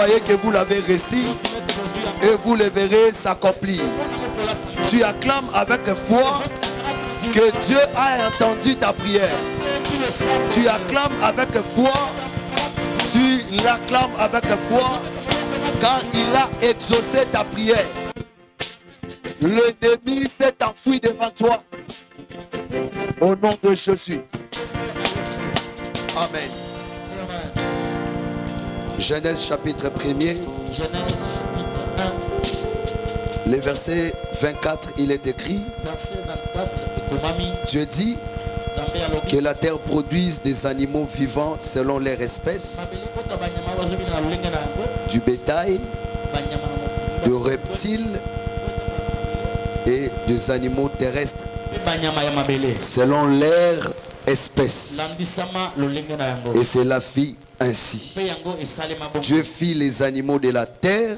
Croyez que vous l'avez reçu et vous le verrez s'accomplir. Tu acclames avec foi que Dieu a entendu ta prière. Tu acclames avec foi, tu l'acclames avec foi quand il a exaucé ta prière. L'ennemi s'est enfui devant toi. Au nom de Jésus. Amen. Genèse chapitre 1er. Genèse chapitre 1. Le verset 24, il est écrit. Verset 24. Dieu dit que la terre produise des animaux vivants selon leur espèce, du bétail, de reptiles et des animaux terrestres selon leur espèce. Et cela fit ainsi. Dieu fit les animaux de la terre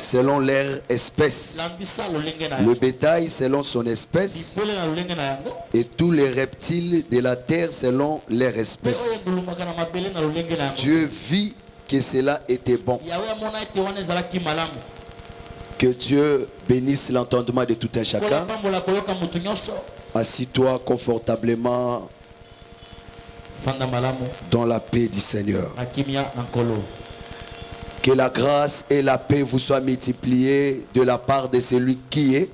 selon leur espèce, le bétail selon son espèce et tous les reptiles de la terre selon leur espèce. Dieu vit que cela était bon. Que Dieu bénisse l'entendement de tout un chacun. Assis-toi confortablement dans la paix du Seigneur. Que la grâce et la paix vous soient multipliées de la part de celui qui est,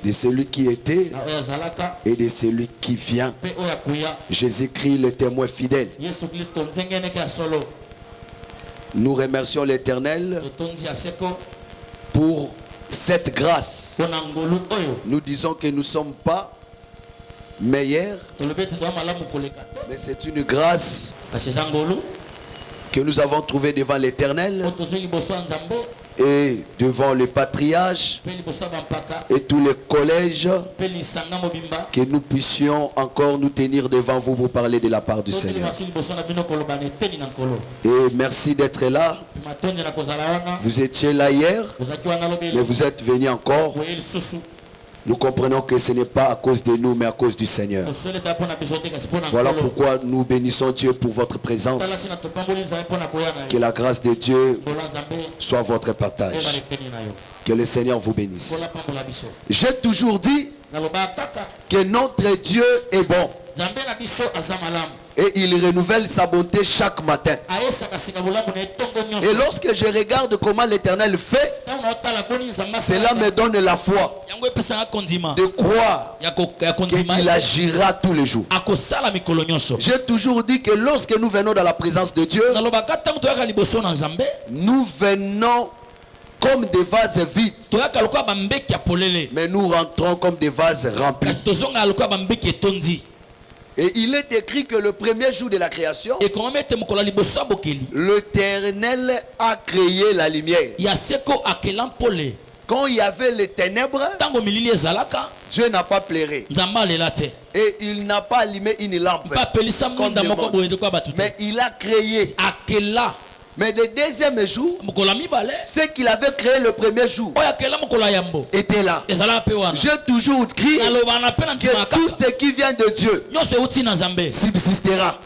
de celui qui était et de celui qui vient. Jésus-Christ, le témoin fidèle. Nous remercions l'Éternel pour cette grâce. Nous disons que nous ne sommes pas meilleurs, mais c'est une grâce que nous avons trouvée devant l'Éternel et devant les patriarches et tous les collèges, que nous puissions encore nous tenir devant vous pour parler de la part du Seigneur. Et merci d'être là. Vous étiez là hier, mais vous êtes venus encore. Nous comprenons que ce n'est pas à cause de nous, mais à cause du Seigneur. Voilà pourquoi nous bénissons Dieu pour votre présence. Que la grâce de Dieu soit votre partage. Que le Seigneur vous bénisse. J'ai toujours dit que notre Dieu est bon. Et il renouvelle sa bonté chaque matin. Et lorsque je regarde comment l'Éternel fait, cela me donne la foi de croire qu'il agira tous les jours. J'ai toujours dit que lorsque nous venons dans la présence de Dieu, nous venons comme des vases vides, mais nous rentrons comme des vases remplis. Et il est écrit que le premier jour de la création, l'Éternel a créé la lumière. Quand il y avait les ténèbres, Dieu n'a pas pleuré. Et il n'a pas allumé une lampe comme le monde. Mais il a créé. Mais le deuxième jour, ce qu'il avait créé le premier jour était là. J'ai toujours cru que tout ce qui vient de Dieu subsistera.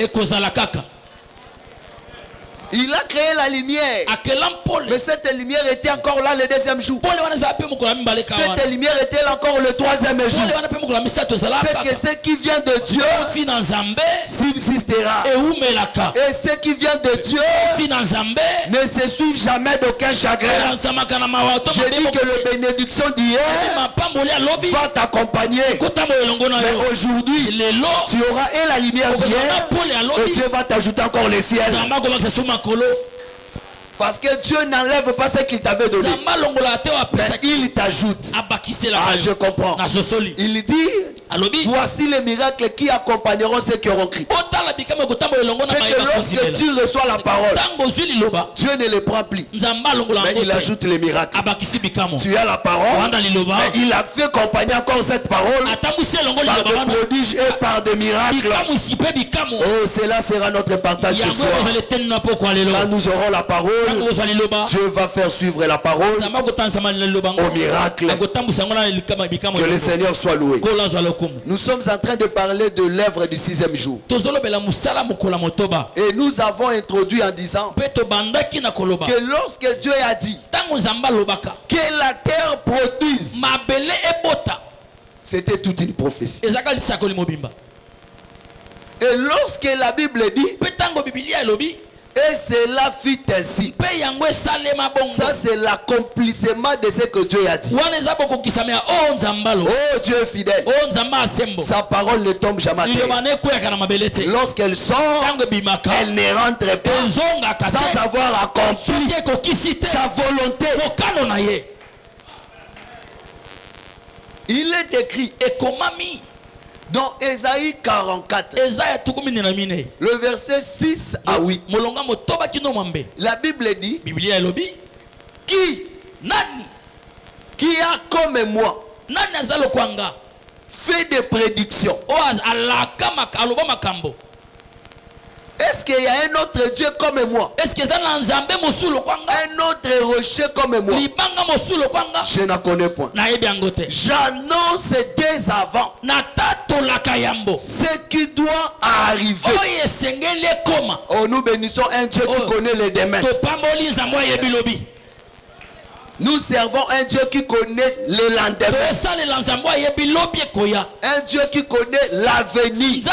Il a créé la lumière. Mais cette lumière était encore là le deuxième jour. Cette lumière était là encore le troisième jour. C'est que ce qui vient de Dieu subsistera. Et ce qui vient de Dieu ne se suit jamais d'aucun chagrin. Je dis que la bénédiction d'hier va t'accompagner. Mais aujourd'hui, tu auras et la lumière d'hier et Dieu va t'ajouter encore le ciel. Parce que Dieu n'enlève pas ce qu'il t'avait donné, mais il t'ajoute. Ah, je comprends. Il dit, voici les miracles qui accompagneront ceux qui auront crié. C'est que lorsque tu reçois la parole, Dieu ne les prend plus, mais il ajoute les miracles. Tu as la parole, mais il a fait accompagner encore cette parole par des prodiges et par des miracles. Oh, cela sera notre partage ce soir. Quand nous aurons la parole, Dieu va faire suivre la parole au miracle. Que le Seigneur soit loué. Nous sommes en train de parler de l'œuvre du 6e jour. Et nous avons introduit en disant que lorsque Dieu a dit que la terre produise, c'était toute une prophétie. Et lorsque la Bible dit et cela fit ainsi, ça c'est l'accomplissement de ce que Dieu a dit. Oh Dieu est fidèle, sa parole ne tombe jamais à terre. Lorsqu'elle sort, elle ne rentre pas sans avoir accompli sa volonté. Il est écrit dans Ésaïe 44, le verset 6 à 8. La Bible dit qui a comme moi fait des prédictions. Est-ce qu'il y a un autre Dieu comme moi? Un autre rocher comme moi? Je n'en connais point. J'annonce dès avant ce qui doit arriver. Oh, nous bénissons un Dieu qui connaît les demain. Nous servons un Dieu qui connaît le lendemain. Un Dieu qui connaît l'avenir.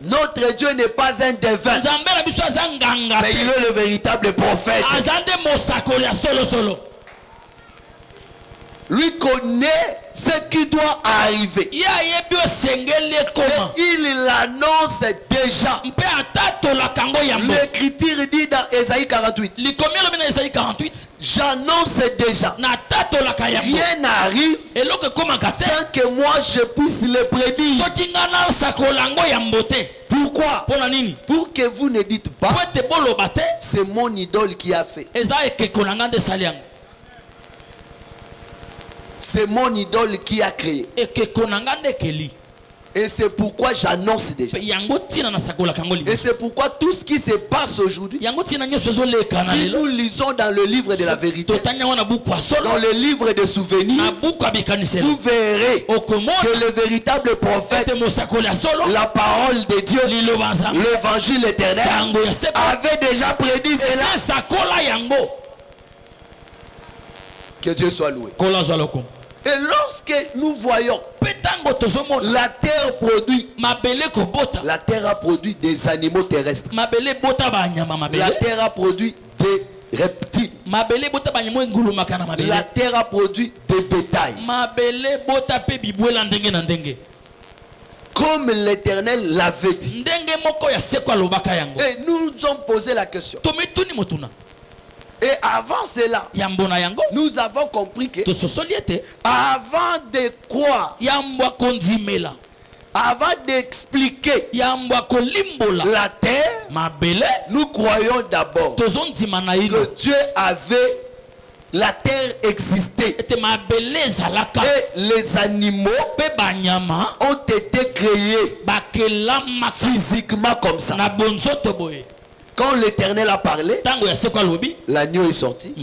Notre Dieu n'est pas un devin, mais il est le véritable prophète. Lui connaît ce qui doit arriver. Et il l'annonce déjà. L'écriture dit dans Ésaïe 48. J'annonce déjà. Rien n'arrive sans que moi je puisse le prédire. Pourquoi? Pour que vous ne dites pas c'est mon idole qui a fait. C'est mon idole qui a créé. Et c'est pourquoi j'annonce déjà. Et c'est pourquoi tout ce qui se passe aujourd'hui, si nous lisons dans le livre de la vérité, dans le livre des souvenirs, vous verrez que le véritable prophète, la parole de Dieu, l'évangile éternel, avait déjà prédit cela. Que Dieu soit loué. Et lorsque nous voyons la terre produit, la terre a produit des animaux terrestres. La terre a produit des reptiles. La terre a produit des bétails. Comme l'Éternel l'avait dit. Et nous nous avons posé la question. Et avant cela, nous avons compris que avant de croire, avant d'expliquer la terre, nous croyons d'abord que Dieu avait, la terre existait. Et les animaux ont été créés physiquement comme ça. Quand l'Éternel a parlé, l'agneau est sorti,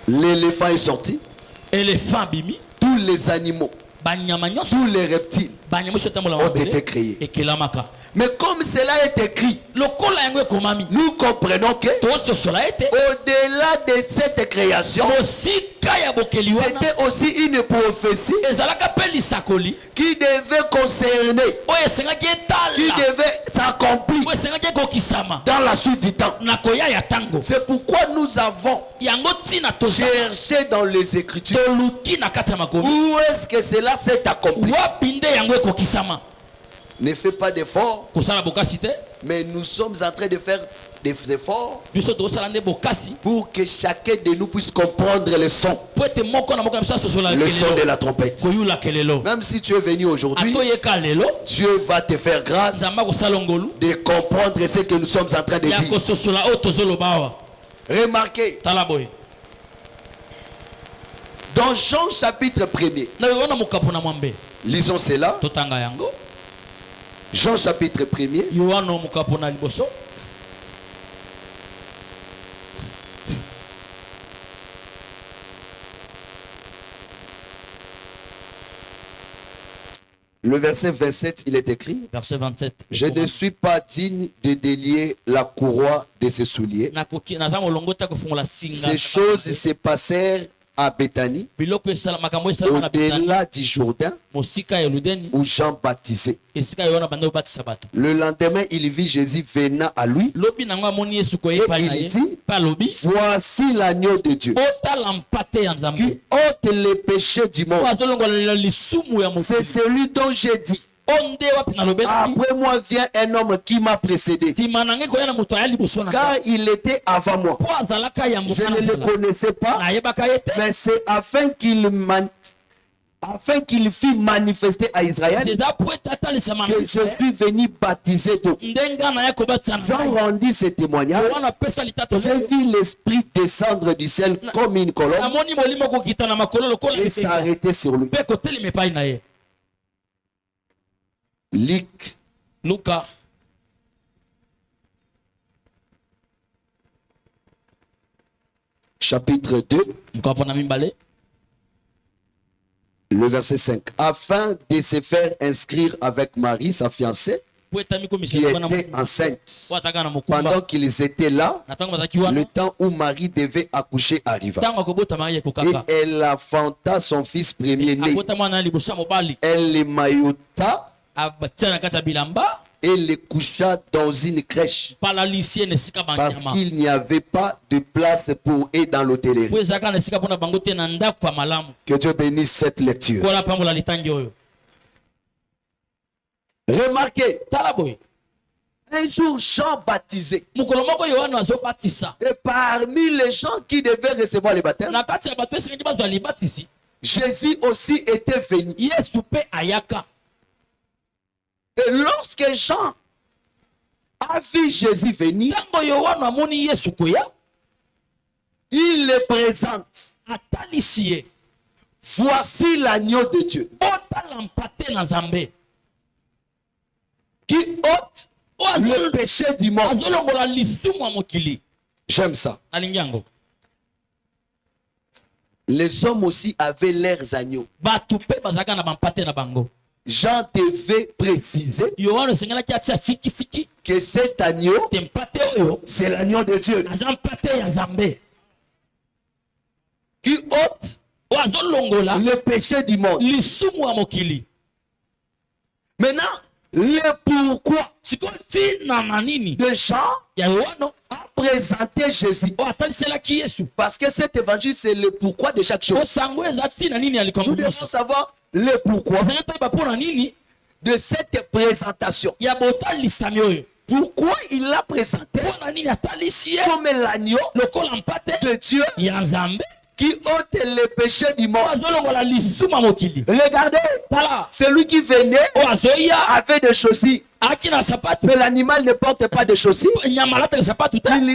l'éléphant est sorti, tous les animaux, tous les reptiles ont été créés. Mais comme cela est écrit, nous comprenons que au-delà de cette création, c'était aussi une prophétie qui devait concerner, qui devait s'accomplir dans la suite du temps. C'est pourquoi nous avons cherché dans les Écritures où est-ce que cela s'est accompli. Ne fais pas d'efforts, mais nous sommes en train de faire des efforts pour que chacun de nous puisse comprendre le son de la trompette. Même si tu es venu aujourd'hui, Dieu va te faire grâce de comprendre ce que nous sommes en train de dire. Remarquez, dans Jean chapitre 1er, lisons cela. Jean chapitre 1er. Le verset 27, il est écrit. Verset 27. Je ne suis pas digne de délier la courroie de ses souliers. Ces choses se passèrent à Béthanie, au-delà du Jourdain, où Jean baptisait. Le lendemain, il vit Jésus venant à lui. Et il dit, voici l'agneau de Dieu qui ôte les péchés du monde. C'est celui dont j'ai dit, après moi vient un homme qui m'a précédé, car il était avant moi. Je ne le connaissais pas, mais c'est afin qu'il fît manifester à Israël que je suis venu baptiser d'eau. Jean rendit ce témoignage. J'ai vu l'Esprit descendre du ciel comme une colombe et s'arrêter sur lui. Luca chapitre 2, le verset 5. Afin de se faire inscrire avec Marie, sa fiancée, qui était enceinte. Pendant qu'ils étaient là, le temps où Marie devait accoucher arriva. Et elle enfanta son fils premier-né. Elle le maillota et le coucha dans une crèche parce qu'il n'y avait pas de place pour eux dans l'hôtellerie. Que Dieu bénisse cette lecture. Remarquez, un jour Jean baptisé, et parmi les gens qui devaient recevoir le baptême, Jésus aussi était venu. Et lorsque Jean a vu Jésus venir, il le présente. Voici l'agneau de Dieu qui ôte le péché du monde. J'aime ça. Les hommes aussi avaient leurs agneaux. Jean devait préciser que cet agneau, c'est l'agneau de Dieu qui ôte le péché du monde. Maintenant, le pourquoi de Jean a présenté Jésus. Parce que cet évangile, c'est le pourquoi de chaque chose. Nous devons savoir le pourquoi de cette présentation. Pourquoi il l'a présenté comme l'agneau de Dieu qui ôte le péché du monde. Regardez, celui qui venait avait des chaussures. Mais l'animal ne porte pas de chaussures. Il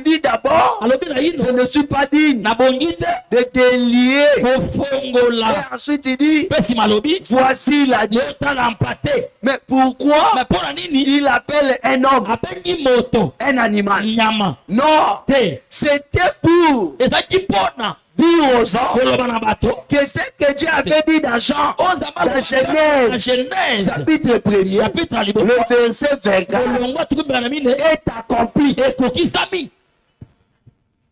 dit d'abord, je ne suis pas digne de te lier. Et ensuite il dit, voici l'agneau. Mais pourquoi il appelle un homme un animal? Non, c'était pour dire aux hommes que ce que Dieu avait dit dans Jean, la Genèse, chapitre 1er, le verset 24, est accompli.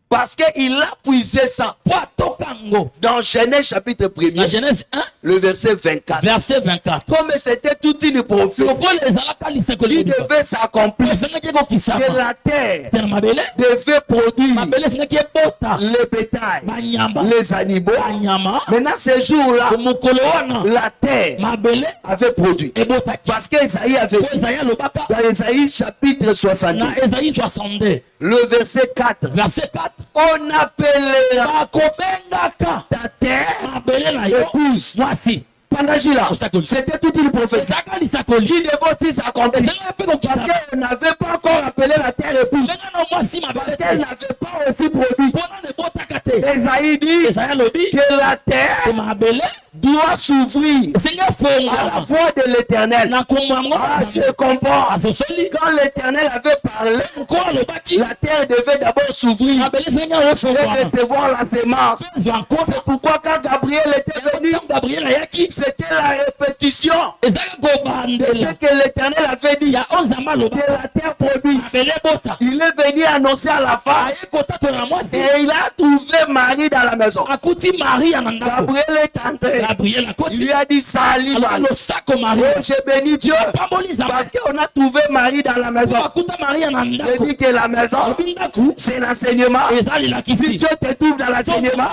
Parce qu'il a puisé ça dans Genèse chapitre 1er, Genèse 1, le verset 24. Comme c'était toute une prophétie qui devait s'accomplir, que la terre devait produire le bétail, les animaux. Maintenant, ces jours-là, la terre avait produit. Parce qu'Esaïe avait dit dans Esaïe chapitre 62, le verset 4. On appellera ta terre épouse. Pendant c'était toute une prophétie qui devait aussi s'accomplir. Parce qu'on n'avait pas encore appelé la terre épouse. Parce qu'elle n'avait pas aussi produit. Esaïe dit que la terre doit s'ouvrir à la voix de l'Éternel. Ah, je comprends. Quand l'Éternel avait parlé, la terre devait d'abord s'ouvrir et recevoir la semence. C'est pourquoi quand Gabriel était venu, c'était la répétition. C'est que l'Éternel avait dit que la terre produit. Il est venu annoncer à la femme et il a trouvé Marie dans la maison. Gabriel est entré. Il lui a dit salut Marie. Oh, j'ai béni Dieu parce qu'on a trouvé Marie dans la maison. J'ai dit que la maison, c'est l'enseignement. Si Dieu te trouve dans l'enseignement,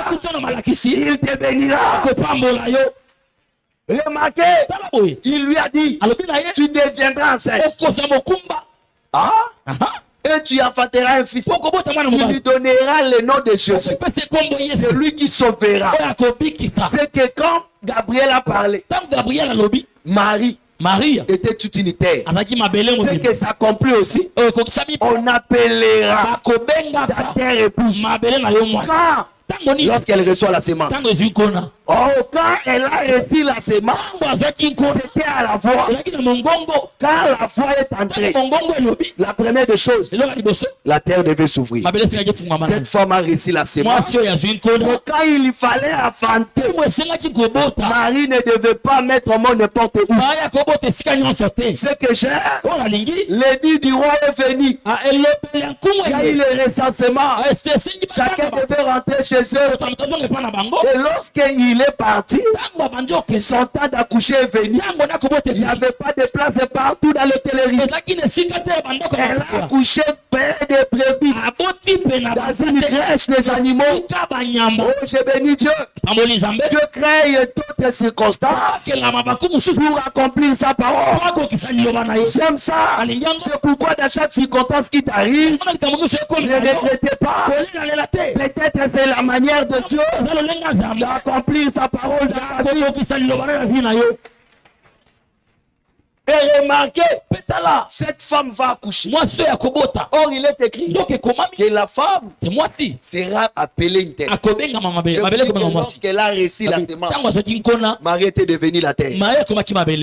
il te bénira. Remarquez, il lui a dit, tu deviendras enceinte. Ah? Et tu enfanteras un fils. Tu lui donneras le nom de Jésus. C'est lui qui sauvera. C'est que quand Gabriel a parlé, Marie était toute unitaire. C'est que ça compris aussi. On appellera ta terre épouse. Lorsqu'elle reçoit la semence. Oh, quand elle a reçu la semence, c'était à la voix. Quand la voix est entrée, la première des choses, la terre devait s'ouvrir. Cette femme a reçu la semence. Mais quand il fallait enfanter, Marie ne devait pas mettre au monde n'importe où. C'est que j'ai l'édit du roi est venu. Il y a eu le recensement. Chacun devait rentrer chez eux. Et lorsqu'il est parti, son temps d'accoucher est venu. Il n'y avait pas de place partout dans l'hôtellerie. Elle a accouché près des brebis dans une crèche des animaux. Oh, j'ai béni Dieu. Dieu crée toutes circonstances pour accomplir sa parole. J'aime ça. C'est pourquoi dans chaque circonstance qui t'arrive, ne regrettez pas. Peut-être c'est la manière de Dieu d'accomplir sa parole dans ta vie. Et remarquez, cette femme va accoucher. Or, il est écrit que la femme sera appelée une terre. Lorsqu'elle a reçu la semence, Marie était devenue la terre.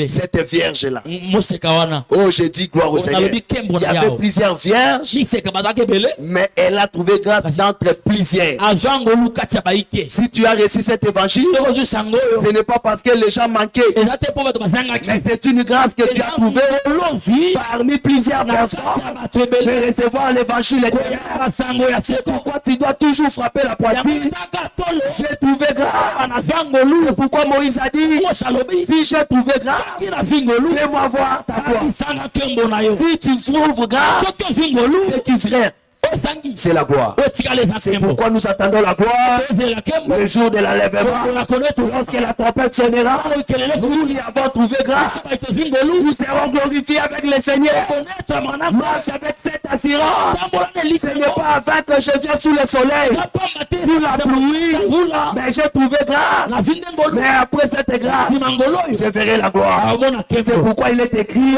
Cette vierge-là. Oh, j'ai dit gloire au Seigneur. Il y avait plusieurs vierges, mais elle a trouvé grâce d'entre plusieurs. Si tu as reçu cet évangile, ce n'est pas parce que les gens manquaient, mais c'est une grâce que tu as trouvé parmi plusieurs personnes de recevoir l'évangile éternel. C'est pourquoi tu dois toujours frapper la poitrine. J'ai trouvé grâce. Pourquoi Moïse a dit, si j'ai trouvé grâce, fais-moi voir ta gloire. Si tu trouves grâce, c'est qui frère? C'est la gloire. C'est pourquoi nous attendons la gloire le jour de l'enlèvement. Lorsque la trompette sonnera, nous y avons trouvé grâce. Nous serons glorifiés avec le Seigneur. Marche avec cette assurance. Ce n'est pas avant que je vienne sous le soleil, sous la pluie, mais j'ai trouvé grâce. Mais après cette grâce, je verrai la gloire. C'est pourquoi il est écrit,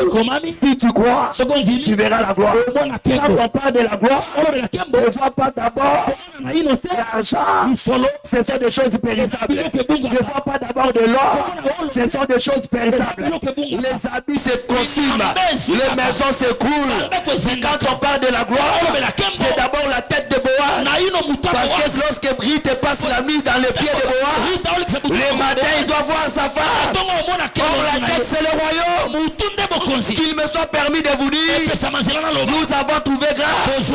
si tu crois, tu verras la gloire. Quand on parle de la gloire, ne vois pas d'abord l'argent, ce sont des choses périssables. Ne vois pas d'abord de l'or, ce sont des choses périssables. Les habits se consument, les maisons s'écroulent. Quand on parle de la gloire, c'est d'abord la tête de Boaz. Parce que lorsque Brite passe la nuit dans les pieds de Boaz, le matin il doit voir sa face. Or la tête c'est le royaume. Qu'il me soit permis de vous dire, nous avons trouvé grâce.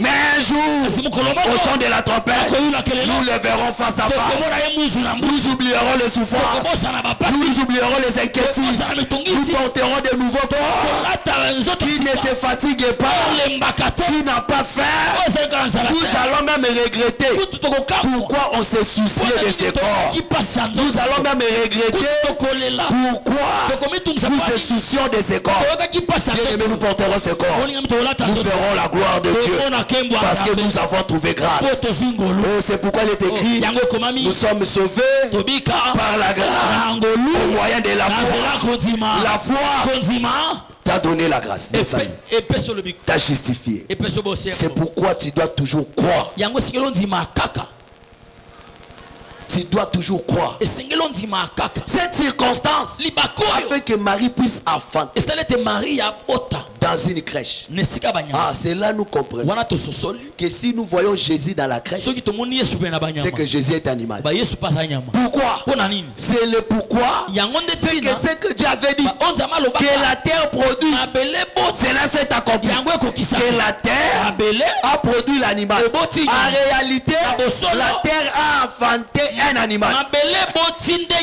Mais un jour, au son de la trompette, nous les verrons face à face. Nous oublierons les souffrances. Nous oublierons les inquiétudes. Nous porterons de nouveaux corps qui ne se fatiguent pas, qui n'ont pas faim. Nous allons même regretter pourquoi on se souciait de ces corps. Nous allons même regretter pourquoi nous se soucions de ces corps. Bien-aimés, nous porterons ces corps. Nous verrons la gloire de Dieu. Parce que nous avons trouvé grâce. Oh, c'est pourquoi il est écrit, nous sommes sauvés par la grâce au moyen de la foi. La foi t'a donné la grâce. T'a justifié. C'est pourquoi tu dois toujours croire. tu dois toujours croire. Cette circonstance a fait que Marie puisse enfanter dans une crèche. Ah, c'est là nous comprenons que si nous voyons Jésus dans la crèche, c'est que Jésus est animal. Pourquoi? C'est le pourquoi. C'est que ce que Dieu avait dit, que la terre produit, cela s'est accompli. Que la terre a produit l'animal. En réalité, la terre a enfanté un animal.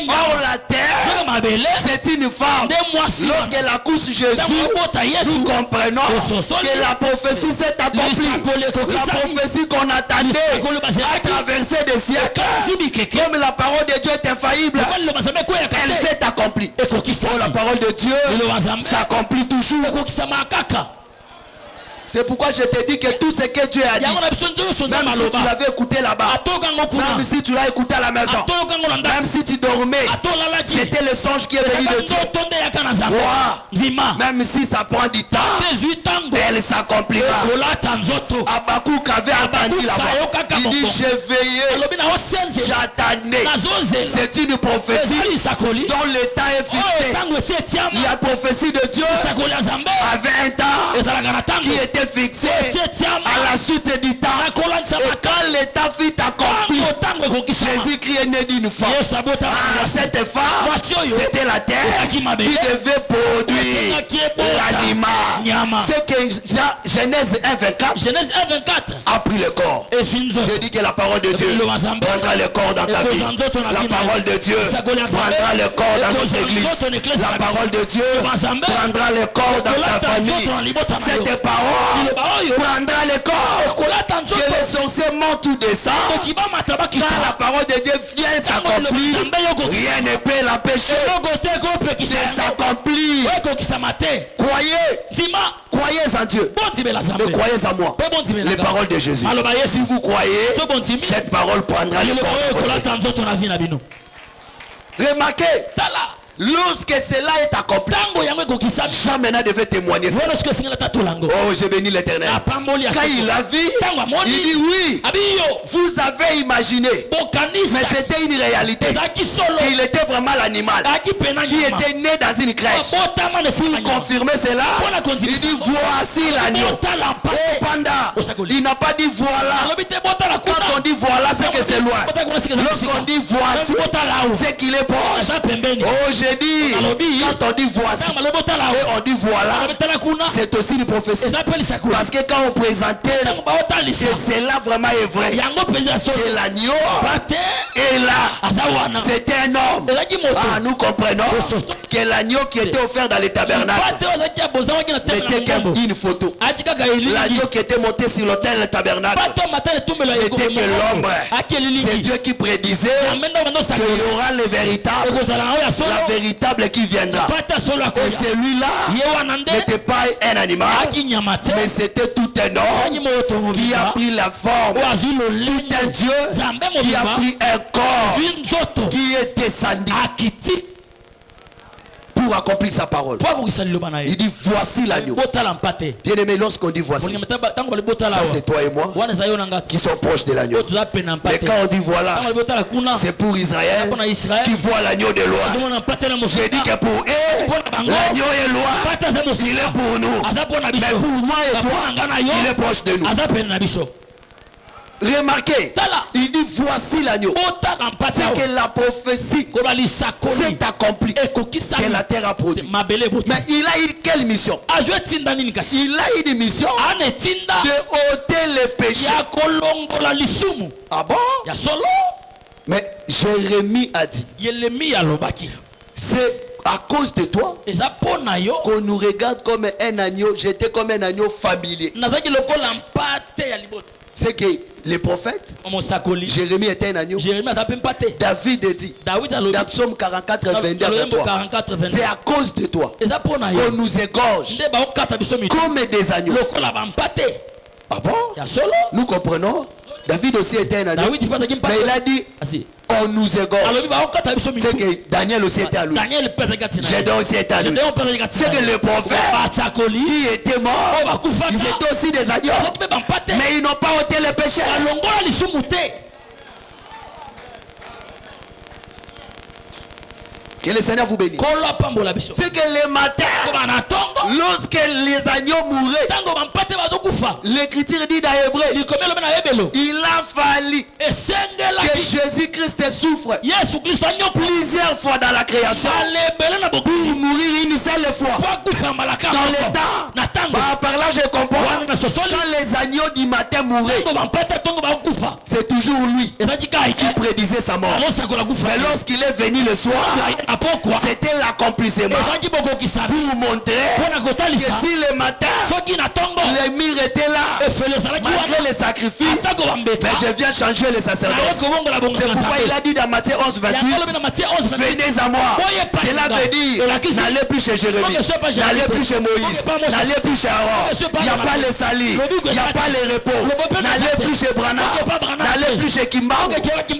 Or la terre, c'est une femme. Lorsqu'elle accouche Jésus, nous comprenons que la prophétie s'est accomplie. La prophétie qu'on attendait a traversé des siècles. Comme la parole de Dieu est infaillible, elle s'est accomplie. Oh, la parole de Dieu s'accomplit toujours. C'est pourquoi je te dis que tout ce que Dieu a dit, même si tu l'avais écouté là-bas, même si tu l'as écouté à la maison, même si tu dormais, c'était le songe qui est venu de Dieu. Wow. Même si ça prend du temps, elle s'accomplira. Abakouk avait entendu là-bas. Il dit, j'ai veillé, j'attendais. C'est une prophétie dont le temps est fixé. La prophétie de Dieu avait un temps qui était fixé à la suite du temps. Et quand l'état fut accompli, Jésus-Christ est né d'une femme. Cette femme, c'était la terre qui devait produire l'animal. C'est que Genèse 1:24 a pris le corps. Je dis que la parole de Dieu prendra le corps dans ta vie. La parole de Dieu prendra le corps dans notre église. La parole de Dieu prendra le corps dans ta famille. Cette parole prendra le corps. Que les sorciers montent ou descendent. Quand la parole de Dieu vient s'accomplir, rien ne peut l'empêcher de s'accomplir. Croyez en Dieu. Et croyez en moi. Les paroles de Jésus. Si vous croyez, cette parole prendra le corps. Remarquez. Lorsque cela est accompli, Jean maintenant devait témoigner. Oh, j'ai béni l'Éternel. Quand il a vu, il dit oui, vous avez imaginé, mais c'était une réalité. Il était vraiment l'animal qui était né dans une crèche. Pour confirmer cela, il dit voici l'agneau. Oh, Panda, il n'a pas dit voilà. Quand on dit voilà, c'est que c'est loin. Lorsqu'on dit voici, c'est qu'il est proche. Oh, j'ai dit, quand on dit voici et on dit voilà, c'est aussi une prophétie. Parce que quand on présentait que cela vraiment est vrai, que l'agneau est là, c'était un homme. Ah, nous comprenons que l'agneau qui était offert dans les tabernacles n'était qu'une photo. L'agneau qui était monté sur l'autel du tabernacle n'était que l'ombre. C'est Dieu qui prédisait qu'il y aura le véritable, la véritable qui viendra. Et celui-là n'était pas un animal, mais c'était tout un homme qui a pris la forme, tout un Dieu qui a pris un corps, qui est descendu pour accomplir sa parole. Il dit voici l'agneau. Bien aimé, lorsqu'on dit voici, ça c'est toi et moi qui sont proches de l'agneau. Mais quand on dit voilà, c'est pour Israël qui voit l'agneau de loin. J'ai dit que pour eux, l'agneau est loin, il est pour nous. Mais pour moi et toi, il est proche de nous. Remarquez, il dit voici l'agneau. C'est que la prophétie s'est accomplie, que la terre a produit. Mais il a eu quelle mission? Il a eu une mission de ôter les péchés. Ah bon? Mais Jérémie a dit, c'est à cause de toi qu'on nous regarde comme un agneau, j'étais comme un agneau familier. C'est que les prophètes, Jérémie était un agneau. David dit, dans Psaume 44, 22 à 23, c'est à cause de toi qu'on nous égorge comme des agneaux. Ah bon? Nous comprenons. David aussi était un agneau. Mais il a dit, on nous égorge. C'est que Daniel aussi était à lui. Gédéon aussi était à lui. C'est que les prophètes qui étaient morts, ils étaient aussi des agneaux. Mais ils n'ont pas ôté les péchés. Que le Seigneur vous bénisse. C'est que le matin, lorsque les agneaux mouraient, l'Écriture dit dans Hébreu, il a fallu que Jésus-Christ souffre plusieurs fois dans la création pour mourir une seule fois. Dans le temps, par là je comprends, quand les agneaux du matin mouraient, c'est toujours lui qui prédisait sa mort. Mais lorsqu'il est venu le soir, c'était l'accomplissement pour montrer que si le matin les murs étaient là malgré les sacrifices, mais je viens changer les sacerdoces. C'est pourquoi il a dit dans Matthieu 11, 28, venez à moi. Cela veut dire n'allez plus chez Jérémie, n'allez plus chez Moïse, n'allez plus chez Aaron, il n'y a pas les salis, il n'y a pas les repos, n'allez plus chez Branham, n'allez plus chez Kimbangu.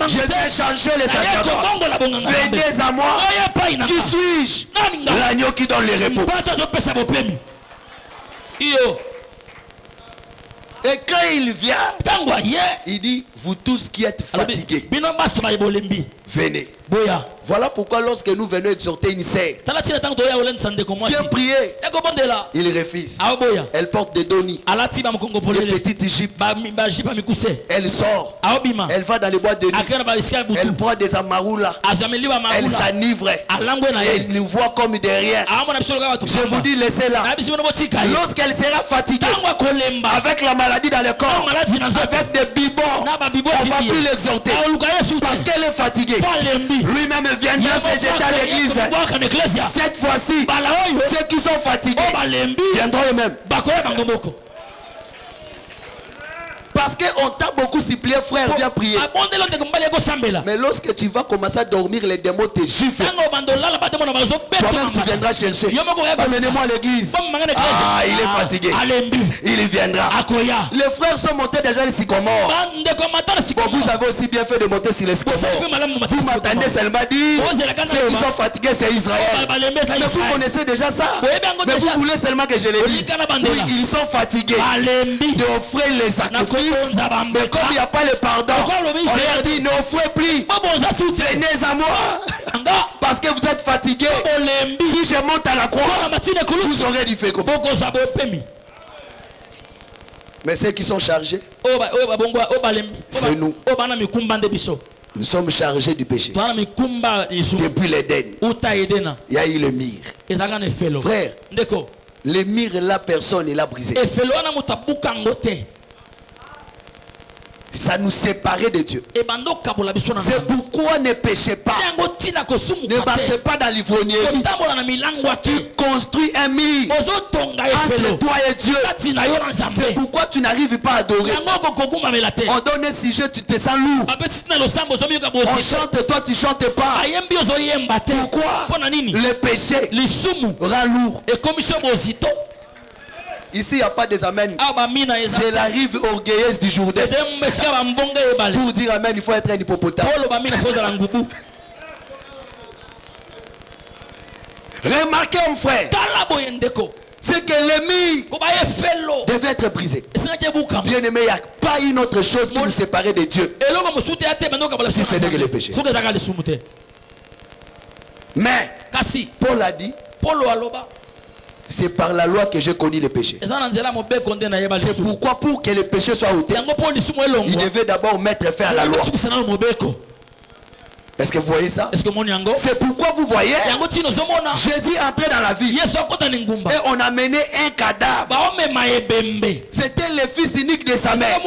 Je viens changer les sacerdoces. Venez à moi. Qui suis-je? L'agneau qui donne les repos. Et quand il vient, il dit, vous tous qui êtes fatigués, venez. Voilà pourquoi lorsque nous venons exhorter une sœur, viens prier, il refuse. Elle porte des donis, des petites jupes. Elle sort, elle va dans les boîtes de nuit, elle prend des amaroulas, elle s'enivre, elle nous voit comme des riens. Je vous dis, laissez-la. Lorsqu'elle sera fatiguée, avec la maladie dans le corps, avec des bibons, on ne va plus l'exhorter parce qu'elle est fatiguée. Lui-même viendra se jeter à l'église. Cette fois-ci, ceux qui sont fatigués viendront eux-mêmes. Parce qu'on t'a beaucoup supplié, frère, viens prier. Mais lorsque tu vas commencer à dormir, les démons te giflent. Toi-même, tu viendras chercher. Amenez-moi à l'église. Ah, il est fatigué. Il viendra. Les frères sont montés déjà les sycomores. Vous avez aussi bien fait de monter sur les sycomores. Vous m'attendez seulement dire ceux qui sont fatigués, c'est Israël. Mais vous connaissez déjà ça. Mais vous voulez seulement que je les dise. Oui, ils sont fatigués d'offrir les sacrifices. Mais comme il n'y a pas le pardon, on leur dit n'offrez plus. Venez à moi. Parce que vous êtes fatigués. Si je monte à la croix, vous aurez du fait. Mais ceux qui sont chargés, c'est nous. Nous sommes chargés du péché. Depuis l'Éden, il y a eu le mire. Frère, le mire, la personne, il a brisé. Ça nous séparait de Dieu. C'est pourquoi ne péchez pas. Ne marchez pas dans l'ivrognerie. Tu construis un mur entre toi et Dieu. C'est pourquoi tu n'arrives pas à adorer. On donne un sujet, tu te sens lourd. On chante, toi tu chantes pas. Pourquoi? Le péché rend lourd. Ici, il n'y a pas des amens. C'est la rive orgueilleuse du Jourdain. Pour dire amen, il faut être un hippopotame. Remarquez, mon frère, c'est que le mur devait être brisé. Bien aimé, il n'y a pas une autre chose qui nous séparait de Dieu. Si ce n'est que le péché. Mais, Paul a dit, c'est par la loi que j'ai connu le péché. C'est pourquoi pour que le péché soit ôté, il devait d'abord mettre fin à la loi. Est-ce que vous voyez ça? C'est pourquoi vous voyez Jésus entrait dans la ville et on a mené un cadavre. C'était le fils unique de sa mère.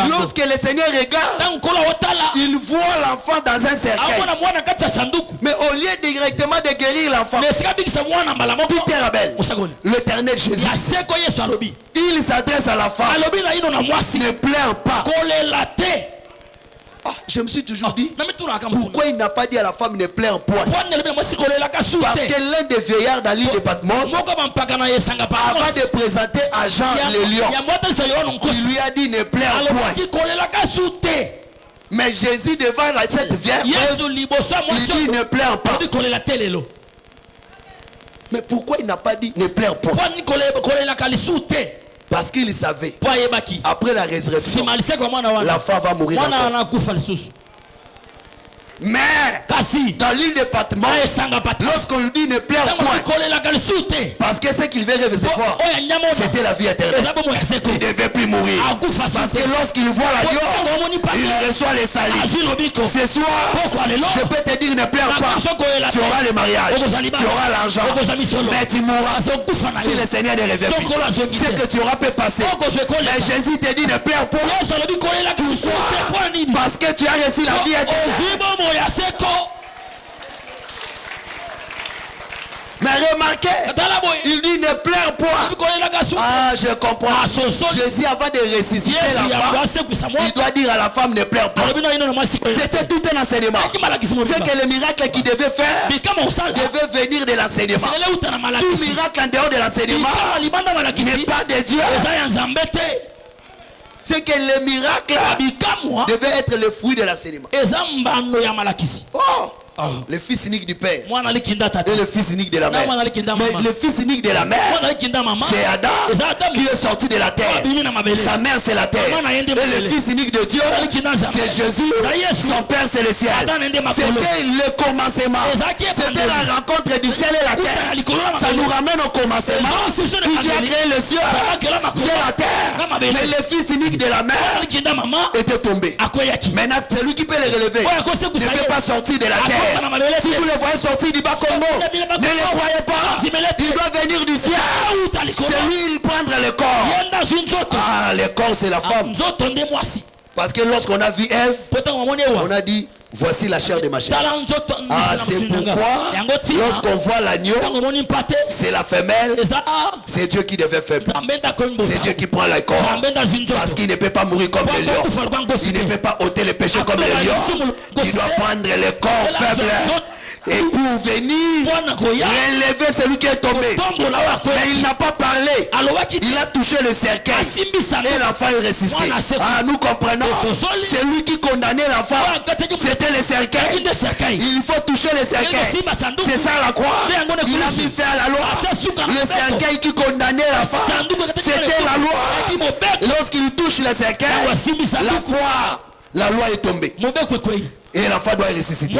Lorsque le Seigneur regarde, il voit l'enfant dans un cercueil. Mais au lieu directement de guérir l'enfant, Peter Abel, l'Éternel Jésus, il s'adresse à la femme. Ne pleure pas. Ah, je me suis toujours dit, pourquoi il n'a pas dit à la femme ne pleure point? Parce que l'un des vieillards dans l'île de Patmos, avant de présenter à Jean le lion, il lui a dit ne pleure point. Mais Jésus devant cette vierge, il dit ne pleure pas. Mais pourquoi il n'a pas dit ne pleure point? Parce qu'il savait, après la résurrection, la femme va mourir encore. Mais dans l'île de Patmos, lorsqu'on lui dit ne pleure point, parce que ce qu'il veut recevoir, c'était la vie éternelle. Il ne devait plus mourir. Parce que lorsqu'il voit l'agneau, il reçoit les salis. Ce soir, je peux te dire ne pleure pas. Tu auras le mariage, tu auras l'argent, mais tu mourras. Si le Seigneur ne revient plus, c'est que tu auras pu passer. Mais Jésus te dit ne pleure pas. Pourquoi? Parce que tu as reçu la vie éternelle. Mais remarquez, il dit ne pleure point. Ah, je comprends. Jésus, avant de ressusciter la femme, il doit dire à la femme ne pleure pas. C'était tout un enseignement. C'est que le miracle qu'il devait faire devait venir de l'enseignement. Tout miracle en dehors de l'enseignement n'est pas de Dieu. C'est que le miracle devait être le fruit de l'enseignement. Oh, le fils unique du père et le fils unique de la mère. Mais le fils unique de la mère, c'est Adam qui est sorti de la terre. Sa mère, c'est la terre. Et le fils unique de Dieu, c'est Jésus. Son père, c'est le ciel. C'était le commencement. C'était la rencontre du ciel et la terre. Ça nous ramène au commencement. Où Dieu a créé le ciel et la terre. Mais le fils unique de la mère était tombé. Maintenant, celui qui peut le relever ne peut pas sortir de la terre. Si vous le voyez sortir du bas comme mot, ne le croyez pas. Il doit venir du ciel. C'est lui, il prendre le corps. Ah, le corps, c'est la femme. Parce que lorsqu'on a vu Ève, on a dit voici la chair de ma chair. Ah, c'est pourquoi lorsqu'on voit l'agneau, c'est la femelle. C'est Dieu qui devait faire. C'est Dieu qui prend le corps. Parce qu'il ne peut pas mourir comme le lion. Il ne peut pas ôter le péché comme le lion. Il doit prendre le corps faible. Et pour venir relever celui qui est tombé. Mais il n'a pas parlé. Il a touché le cercueil. Et l'enfant est ressuscité. Ah, nous comprenons. C'est lui qui condamnait l'enfant. C'était le cercueil. Il faut toucher le cercueil. C'est ça la croix. Il a mis faire la loi. Le cercueil qui condamnait l'enfant, c'était la loi. Lorsqu'il touche le cercueil, la loi est tombée. Et l'enfant doit ressusciter.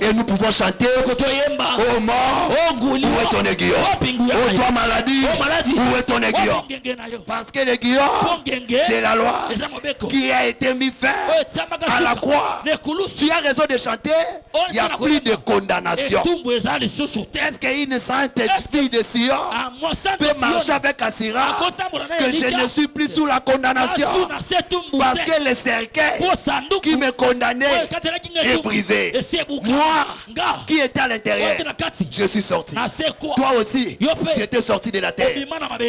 Et nous pouvons chanter: oh mort, où est ton aiguillon? Oh toi maladie, où est ton aiguillon? Parce que l'aiguillon, c'est la loi qui a été mis fin à la croix. Tu as raison de chanter. Il n'y a plus de condamnation. Est-ce qu'une sainte fille de Sion peut marcher avec assurance que je ne suis plus sous la condamnation? Parce que le cercueil qui me condamnait est brisé. Moi qui étais à l'intérieur, je suis sorti. Toi aussi, tu étais sorti de la terre.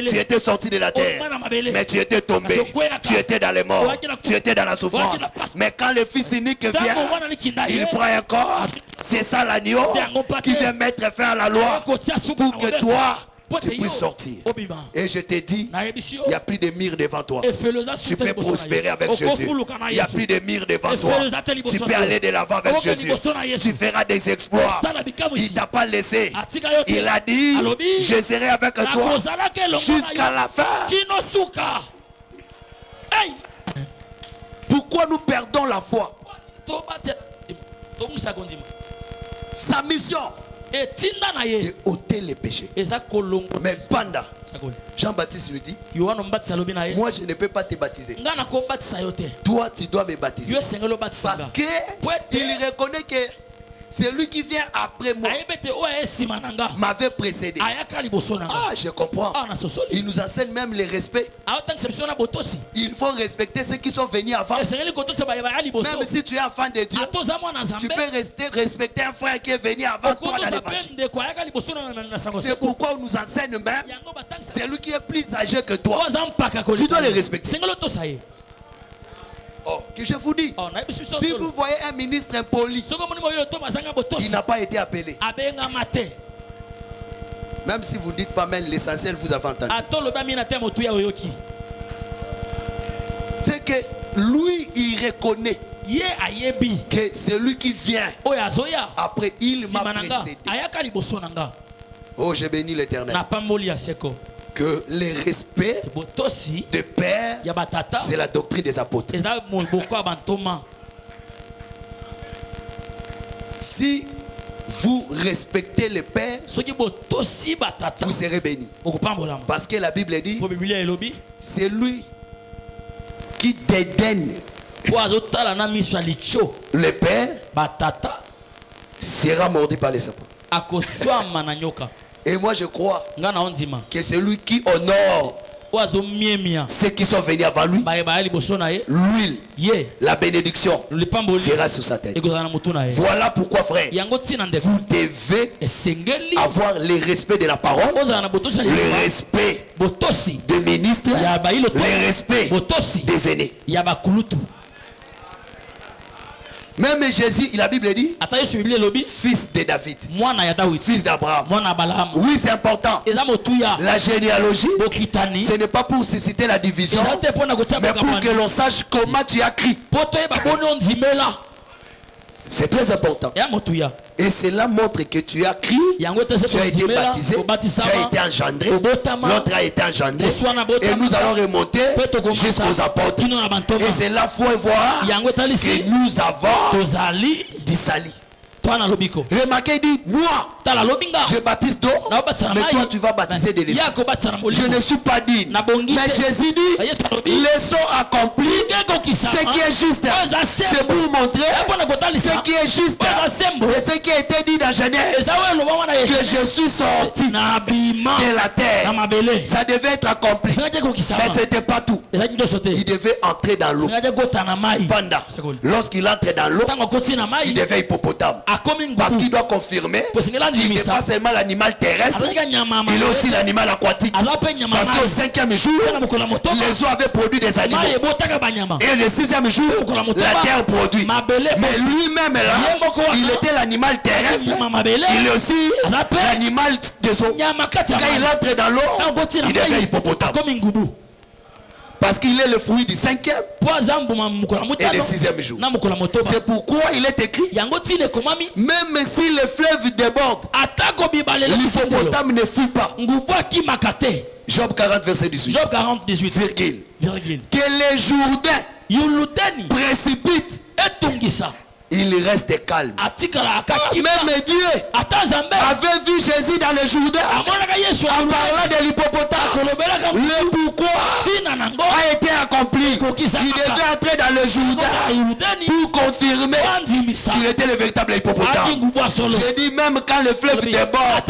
Tu étais sorti de la terre. Mais tu étais tombé. Tu étais dans les morts. Tu étais dans la souffrance. Mais quand le Fils unique vient, il prend un corps. C'est ça l'agneau qui vient mettre fin à la loi pour que toi tu puisses sortir. Et je t'ai dit, il n'y a plus de mire devant toi. Tu peux prospérer avec Jésus. Il n'y a plus de mire devant toi. Tu peux aller de l'avant avec Jésus. Tu feras des exploits. Il ne t'a pas laissé. Il a dit, je serai avec toi jusqu'à la fin. Pourquoi nous perdons la foi? Sa mission de ôter les péchés. Mais pendant, Jean-Baptiste lui dit, moi je ne peux pas te baptiser. Toi tu dois me baptiser. Parce qu'il reconnaît que celui qui vient après moi m'avait précédé. Ah, je comprends. Il nous enseigne même le respect. Il faut respecter ceux qui sont venus avant. Même si tu es enfant de Dieu, tu peux respecter un frère qui est venu avant toi dans l'évangile. C'est pourquoi on nous enseigne même celui qui est plus âgé que toi. Tu dois le respecter. Oh, que je vous dis, si vous voyez un ministre impoli, il n'a pas été appelé. Même si vous ne dites pas, mais l'essentiel vous avez entendu. C'est que lui, il reconnaît que c'est lui qui vient. Après, il m'a précédé. Oh, j'ai béni l'Éternel. Que le respect de père, c'est la doctrine des apôtres. Si vous respectez le Père, vous serez bénis. Parce que la Bible dit, c'est lui qui dédaigne le Père sera mordu par les serpents. Et moi je crois que c'est lui qui honore ceux qui sont venus avant lui. L'huile, la bénédiction sera sur sa tête. Voilà pourquoi, frère, vous devez avoir le respect de la parole, le respect des ministres, le respect des aînés. Même Jésus, la Bible dit, fils de David, fils d'Abraham. Oui, c'est important. La généalogie, ce n'est pas pour susciter la division, mais pour que l'on sache comment tu as crié. C'est très important. Et cela montre que tu as crié, tu as été baptisé, tu as été engendré, l'autre a été engendré. Et nous allons remonter jusqu'aux apôtres. Et c'est là qu'il faut voir que nous avons du sali. Remarquez, il dit, moi, je baptise d'eau, mais toi tu vas baptiser de l'esprit. Je ne suis pas digne. Mais Jésus dit, laissons accomplir ce qui est juste. C'est pour montrer ce qui est juste. C'est ce qui a été dit dans Genèse, que je suis sorti de la terre. Ça devait être accompli, mais ce n'était pas tout. Il devait entrer dans l'eau. Pendant, lorsqu'il entre dans l'eau, il devait hippopotame. Parce qu'il doit confirmer qu'il n'est pas seulement l'animal terrestre, il est aussi l'animal aquatique. Parce qu'au 5e jour, les eaux avaient produit des animaux. Et le 6e jour, la terre produit. Mais lui-même là, il était l'animal terrestre, il est aussi l'animal des eaux. Quand il entre dans l'eau, il devient hippopotame. Parce qu'il est le fruit du 5e et du 6e jour. C'est pourquoi il est écrit, même si le fleuve déborde, l'hippopotame ne fuit pas. Job 40 verset 18. Job 40 18. Virgule. Que les Jourdains précipitent, il reste calme. Même Dieu avait vu Jésus dans le Jourdain en parlant de l'hippopotame. Le pourquoi a été accompli. Il devait entrer dans le Jourdain pour confirmer qu'il était le véritable hippopotame. J'ai dit, même quand le fleuve déborde,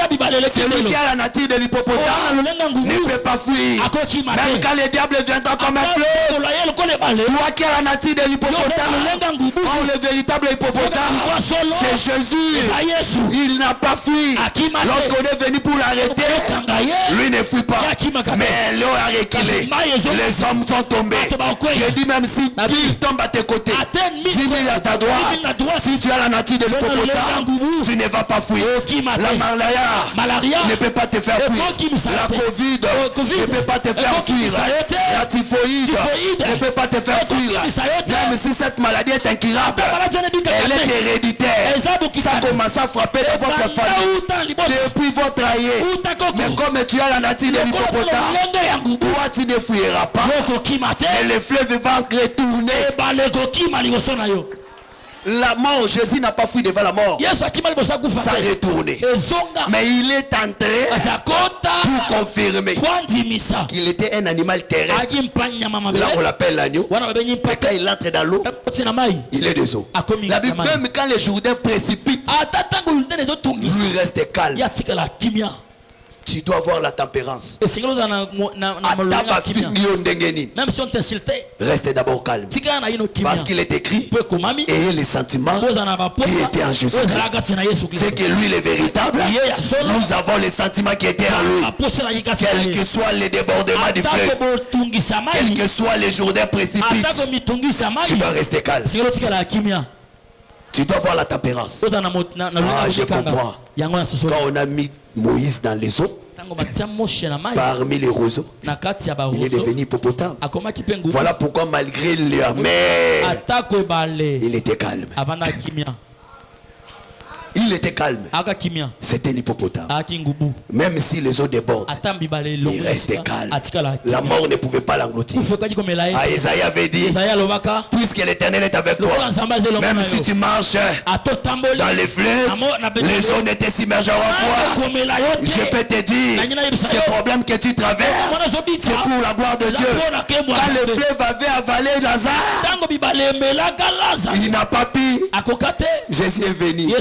celui qui a la nature de l'hippopotame ne peut pas fuir. Même quand le diable viendra comme un fleuve, toi qui as la nature de l'hippopotame, le véritable hippopotame, c'est Jésus. Il n'a pas fui. Lorsqu'on est venu pour l'arrêter, lui ne fuit pas. Mais l'eau a reculé. Les hommes sont tombés. Je dis, même si Bill tombe à tes côtés, 10 000 à ta droite, si tu as la nature de l'hippopotame, tu ne vas pas fuir. La malaria ne peut pas te faire fuir. La Covid ne peut pas te faire fuir. La typhoïde ne peut pas te faire fuir. Même si cette maladie est incurable, elle est héréditaire. Ça commence à frapper dans votre famille depuis votre aïe. Mais comme tu as la nature de l'hippopotame, toi tu ne fuiras pas. Et le fleuve va retourner. La mort, Jésus n'a pas fui devant la mort. Ça a retourné. Mais il est entré pour confirmer qu'il était un animal terrestre. Là on l'appelle l'agneau. Mais quand il entre dans l'eau, il est des eaux. La Bible, même quand les Jourdains précipitent, lui reste calme. Tu dois avoir la tempérance. Même si on t'insultait, reste d'abord calme. Parce qu'il est écrit, ayez les sentiments qui étaient en Jésus-Christ. C'est que lui, le véritable, nous avons les sentiments qui étaient en lui. Quels que soient les débordements du fleuve, quels que soient les jours des précipices, tu dois rester calme. Tu dois avoir la tempérance. Ah, je comprends. Quand on a mis Moïse dans les eaux, parmi les roseaux, il est devenu hippopotame. Voilà pourquoi malgré la mer, il était calme. Il Il était calme. C'était l'hippopotame. Même si les eaux débordent, il restait calme. La mort ne pouvait pas l'engloutir. Isaïe avait dit, puisque l'Éternel est avec toi, même si tu marches dans les fleuves, les eaux ne te submergeront pas. Je peux te dire, ces problèmes que tu traverses, c'est pour la gloire de Dieu. Quand le fleuve avait avalé Lazare, il n'a pas pu. Jésus est venu.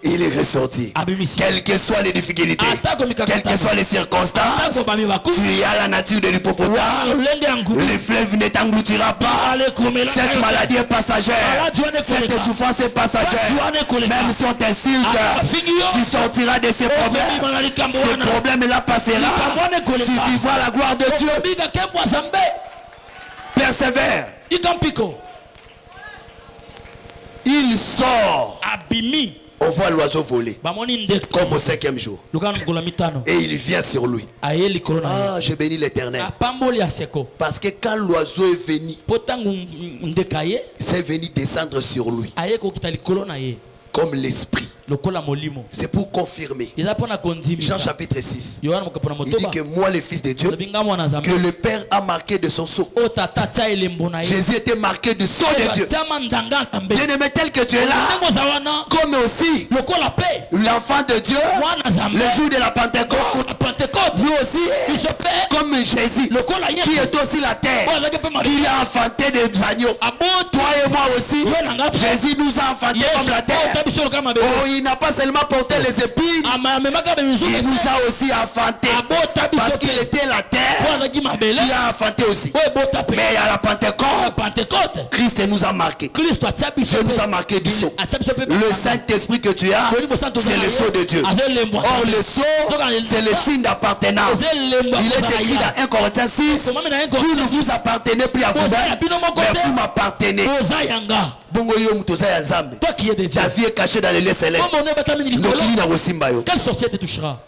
Il est ressorti. Quelles que soient les difficultés, quelles que soient les circonstances, tu as la nature de l'hippopotame. Le fleuve ne t'engloutira pas. Cette maladie est passagère. Cette souffrance est passagère. Même si on t'insulte, tu sortiras de ces problèmes. Ces problèmes-là passera. Tu vivras la gloire de Dieu. Persévère. Il sort. On voit l'oiseau voler comme au 5e jour. Et il vient sur lui. Ah, je bénis l'Éternel. Parce que quand l'oiseau est venu, c'est venu descendre sur lui comme l'esprit. C'est pour confirmer. Jean chapitre 6. Il dit que moi, le Fils de Dieu, que le Père a marqué de son sceau. Jésus était marqué du sceau de Dieu. Bien-aimé, tel que tu es là, comme aussi l'enfant de Dieu, le jour de la Pentecôte, lui aussi, comme Jésus, qui est aussi la terre, qui a enfanté des agneaux. Toi et moi aussi, Jésus nous a enfantés comme la terre. Oh, il n'a pas seulement porté les épines, il nous a aussi enfantés. Parce qu'il était la terre, il a enfanté aussi. Mais à la Pentecôte, Christ nous a marqué. Dieu nous a marqué du sceau. Le Saint-Esprit que tu as, c'est le sceau de Dieu. Or le sceau, c'est le signe d'appartenance. Il est écrit dans 1 Corinthiens 6, vous ne vous appartenez plus à vous-même, mais vous m'appartenez. Bongo yo mutoza ya Nzambe. Ta vie est cachée dans les lieux célestes. Quelle société touchera?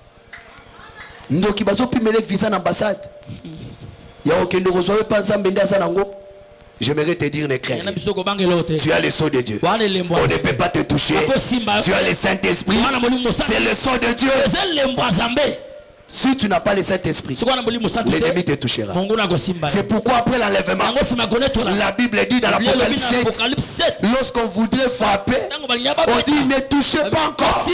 Ndoki bazo pimele visa na ambassade. Ya okendo reçoit pas Nzambe nda sanango. J'aimerais te dire ne crains rien. Tu as le sceau de Dieu. On ne peut pas te toucher. Tu as le Saint-Esprit. C'est le sceau de Dieu. Si tu n'as pas le Saint-Esprit, l'ennemi te touchera. C'est pourquoi après l'enlèvement, la Bible dit dans l'Apocalypse 7, lorsqu'on voudrait frapper, on dit ne touchez pas encore.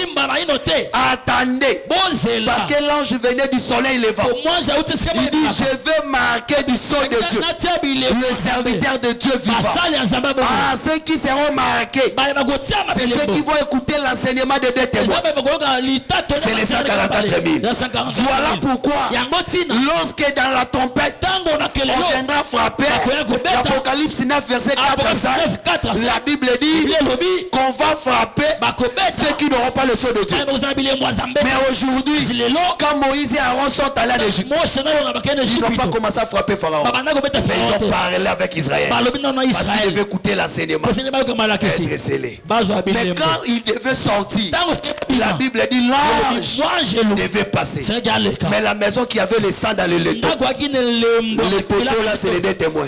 Attendez. Parce que l'ange venait du soleil levant. Il dit je vais marquer du sceau de Dieu. Le serviteur de Dieu vivant. Ah, ceux qui seront marqués, c'est ceux qui vont écouter l'enseignement de deux témoins. C'est les 144 000. Voilà pourquoi, lorsque dans la tempête, on viendra frapper, l'Apocalypse 9, verset 4 à 5, la Bible dit qu'on va frapper ceux qui n'auront pas le sceau de Dieu. Mais aujourd'hui, quand Moïse et Aaron sont allés en Égypte, ils n'ont pas commencé à frapper Pharaon. Mais ils ont parlé avec Israël. Parce qu'ils devaient écouter l'enseignement. Être scellés. Mais quand ils devaient sortir, la Bible dit l'ange devait passer. Mais la maison qui avait le sang dans le laiton, les poteaux là, c'est les deux témoins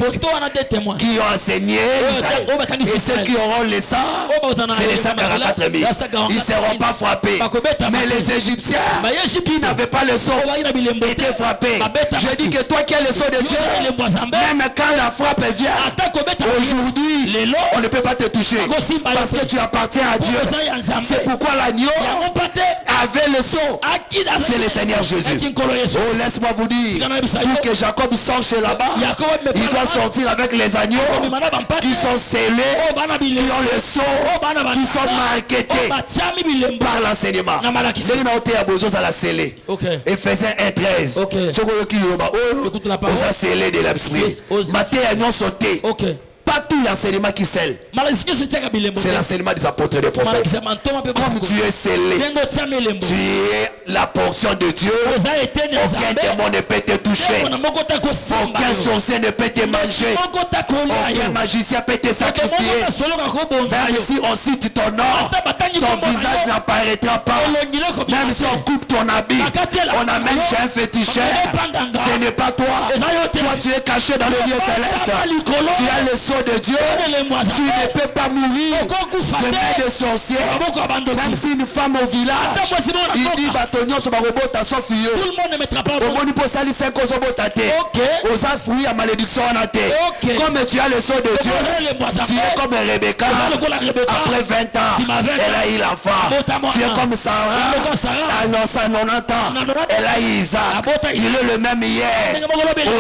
qui ont enseigné Israël. Et ceux qui auront le sang, c'est les 144 000. Ils ne seront pas frappés. Mais les Égyptiens qui n'avaient pas le sceau étaient frappés. Je dis que toi qui as le sceau de Dieu, même quand la frappe vient, aujourd'hui, on ne peut pas te toucher parce que tu appartiens à Dieu. C'est pourquoi l'agneau avait le sceau. C'est le Seigneur Jésus. Oh, laisse-moi vous dire, pour que Jacob sorte chez là-bas, il doit sortir avec les agneaux qui sont scellés, qui ont le sceau, qui sont marketés par l'enseignement. Ephésiens 1:13. On a scellé de l'esprit. Matthieu a sauté. Pas tout l'enseignement qui scelle. C'est l'enseignement des apôtres et des prophètes. Comme tu es scellé, tu es la portion de Dieu. Aucun démon ne peut te toucher. Aucun sorcier ne peut te manger. Aucun magicien peut te sacrifier. Même si on cite ton nom, ton visage n'apparaîtra pas. Même si on coupe ton habit, on amène chez un féticheur. Ce n'est pas toi. Toi tu es caché dans le lieu céleste. Tu as le sceau de Dieu. Dieu, tu ne peux pas mourir de main de sorcière. Même si une femme au village, il dit batonio sur ma robot à Sophie. Tout le monde ne mettra pas. Au monde pour salir 5 ans aux fruits à malédiction en athée. Comme tu as le sceau de Dieu, tu es comme Rebecca. Après 20 ans, elle a eu l'enfant. Tu es comme Sarah. À 90 ans, elle a eu Isaac. Il est le même hier,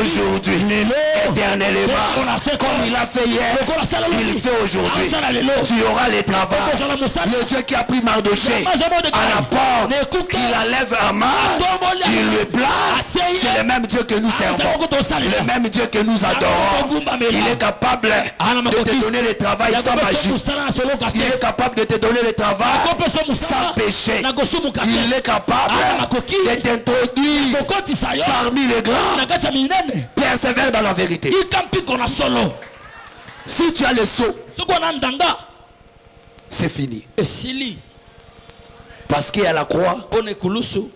aujourd'hui, éternellement. Comme il a fait hier, il fait aujourd'hui. Tu auras le travail. Le Dieu qui a pris Mardoché à la porte, il enlève un mal, il le place. C'est le même Dieu que nous servons, le même Dieu que nous adorons. Il est capable de te donner le travail sans magie. Il est capable de te donner le travail sans péché. Il est capable de t'introduire parmi les grands. Persévère dans la vérité. Si tu as le sceau, c'est fini. Parce qu'à la croix,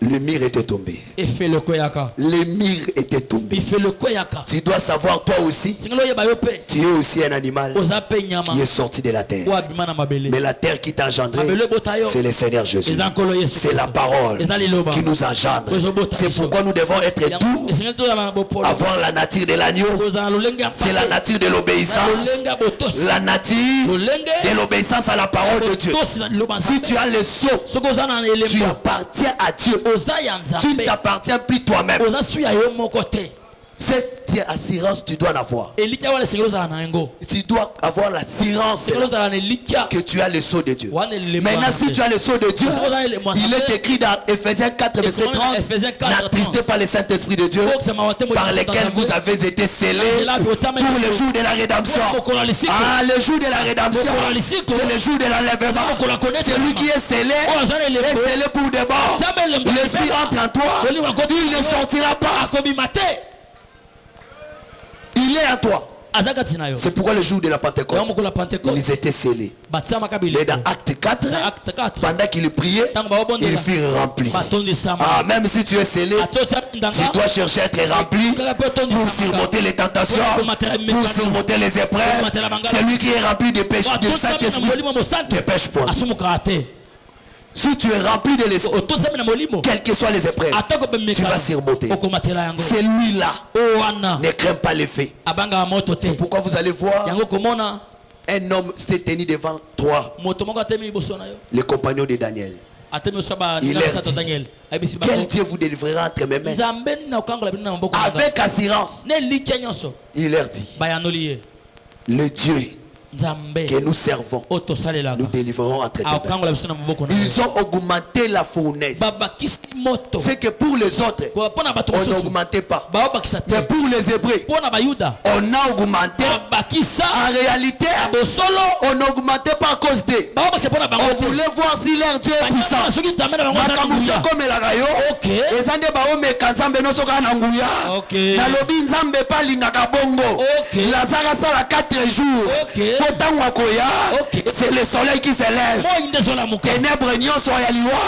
le mur était tombé. Le mur était tombé. Tu dois savoir, toi aussi, tu es aussi un animal qui est sorti de la terre. Mais la terre qui t'a engendré, c'est le Seigneur Jésus. C'est la parole qui nous engendre. C'est pourquoi nous devons être doux, avoir la nature de l'agneau. C'est la nature de l'obéissance. La nature de l'obéissance à la parole de Dieu. Si tu as le sceau, tu appartiens à Dieu. Tu ne t'appartiens plus toi-même. Cette assurance, tu dois en avoir. Tu dois avoir l'assurance que tu as le sceau de Dieu. Maintenant, si tu as le sceau de Dieu, il est écrit dans Ephésiens 4, verset 30, n'attristez pas le Saint-Esprit de Dieu, par lequel vous avez été scellés pour le jour de la rédemption. Ah, le jour de la rédemption, c'est le jour de l'enlèvement. C'est lui qui est scellé, est scellé pour de bon. L'Esprit entre en toi, il ne sortira pas. Il est à toi. C'est pourquoi le jour de la Pentecôte, ils étaient scellés. Mais dans Acte 4, pendant qu'il priait, il fut rempli. Ah, même si tu es scellé, tu dois chercher à être rempli pour surmonter les tentations, pour surmonter les épreuves. Celui qui est rempli de péché, du Saint-Esprit, ne pêche point. Si tu es rempli de l'esprit, quelles que soient les épreuves, tu vas surmonter. Celui-là ne craint pas les faits. C'est pourquoi vous allez voir un homme s'est tenu devant toi, le compagnon de Daniel. Il leur dit, quel Dieu vous délivrera entre mes mains? Avec assurance, il leur dit, le Dieu que nous servons, nous délivrerons entre tes mains. Ils ont augmenté la fournaise. C'est que pour les autres, on n'augmentait pas. Mais pour les Hébreux, on a augmenté. En réalité, on n'augmentait pas à cause d'eux. On voulait voir si leur Dieu est puissant. Comme la rayo, les années baome kanzambe no soka na nguya. Na lobi nzambe pa lingaka bongo. Lazara sala 4 jours. C'est le soleil qui s'élève. Ténèbres nyonso ya liwa.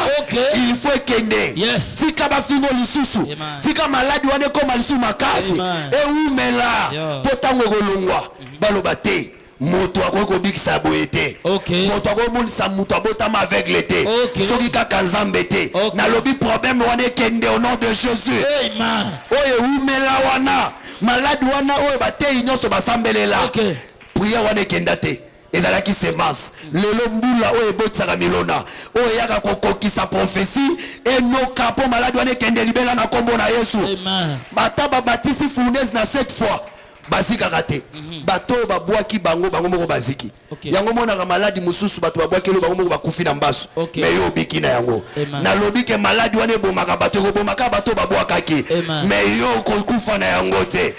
Il faut kende. Si kaba fingo lisusu. Si kama malade wane koma lisusu makasi. E umela. Potango golongwa. Balobate. Moto akweko bikisa boyete. Moto akomonisa moto abotama aveugle te. Soki kaka nzambe te. Na lobi problème wane kende au nom de Jésus. Oye umela wana. Malade wana oye bate nyonso basambelela. Prière wane kendate ezalaki semence lelo mbula oyo ebotisaka milona oyo yaka kokokisa prophétie enoka po maladi wane kende libela na kombo na Yesu. Ata babatisi fournaise na 7 fois bazikaka te. Bato babwaki bango moko baziki. Yango monaka maladi mususu bato babwaki lo bango moko bakufi na mbasu. Mais yo biki na yango. Na lobi ke maladi wane bomaka bato bomaka bato babwakaki. Mais yo kokufa na yango te.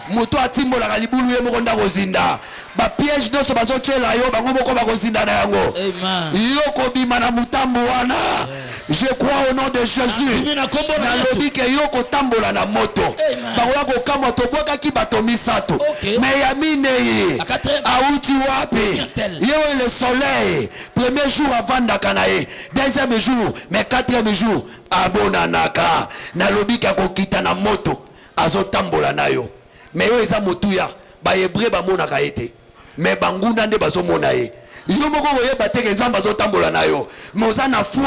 Moto atimbolaka libulu ye moko nda kozinda. Ba piège no so bazochela yo bango moko bakozinda na yango. Yo kobima na mutambo wana. Je crois au nom de Jésus. Na lobi ke yo kotambola na moto. Bakoya kokama to bwakaki bato misato. Mais yamine auti wapi. Yo le soleil. Premier jour avant Nakanae. Deuxième jour, mais quatrième jour abonanaka. Na lobi ke kokita na moto. Azotambola na yo. Mais yo eza motuya. Ba hébreu ba monaka ete. mais banguna nde bazomona ye. Yo moko oyeba te ke nzamba azotambola na yo, mais oza na foi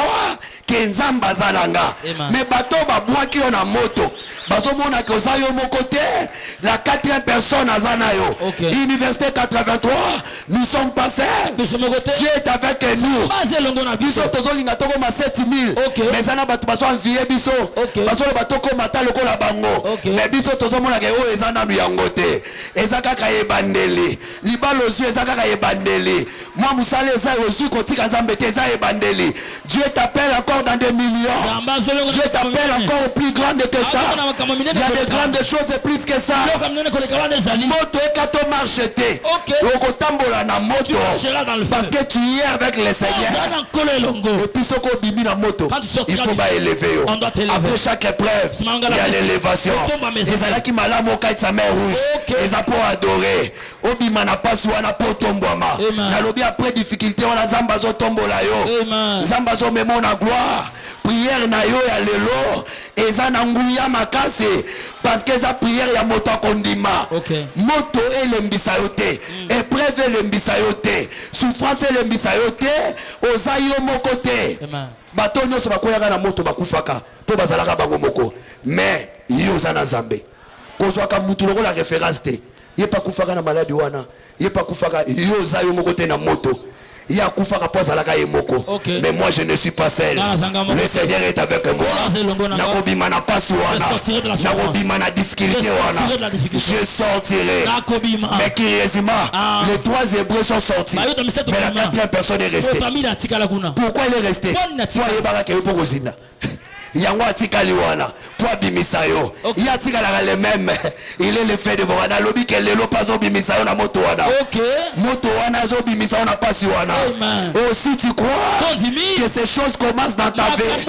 ke nzamba azalanga. Mais bato babwaki yo na moto bazomona ke oza yo moko te. La 4e personne azana yo. Université 83, nous sommes passés. Dieu est avec nous. Biso tozolinga toko ma 7000. Mais zana bato bazo envier biso. Bazo bato ko mata lokola bango. Mais biso tozomona ke o ezana nu yango te. Ezaka ka ebandeli. Libalo zu ezaka ka ebandeli. Moi musale eza ozu kotika nzambe te eza ebandeli. Dieu t'appelle encore dans des millions. Dieu t'appelle encore plus grande que ça. Il y a des grandes choses plus que ça. Moto ekato marche te. Okotambola na moto parce que tu y es avec le Seigneur. Et puis soko bimi na moto, il faut ba élever yo. Après chaque épreuve, il y a l'élévation. Ezala ki malamu ka sa mer rouge. Eza pour adorer. Obima na pasu wana po tombwama. Na lobi après difficulté on a zamba zo tombola yo. Zamba zo memo na gloire. Prière na yo ya lelo eza na nguya makase parce que eza prière ya moto akondima. Moto elembisa yo te, épreuve elembisa yo te, souffrance elembisa yo te, oza yo moko te. Bato nyonso bakoyaka na moto bakufaka po bazalaka bango moko, mais yo oza na Nzambe kozwaka mutu lokola référence te. Ye pa kufaka na maladie wana, ye pa kufaka yo oza yo moko te na moto. Il y a Koufaka Pozalaka et Moko. Mais moi je ne suis pas seul. Le Seigneur est avec moi. Nakobi mana pasuana. Nakobi mana difficulté wana. Je sortirai. Mais curieusement, les 3 Hébreux sont sortis. Mais la 4e personne est restée. Pourquoi il est resté? Yango atikali wana po abimisa yo ya tikala le même il est le fait de wana lobi ke lelo pazo bimisa yo na moto wana moto wana zo bimisa yo na pasi wana. Aussi tu crois que ces choses commencent dans ta vie.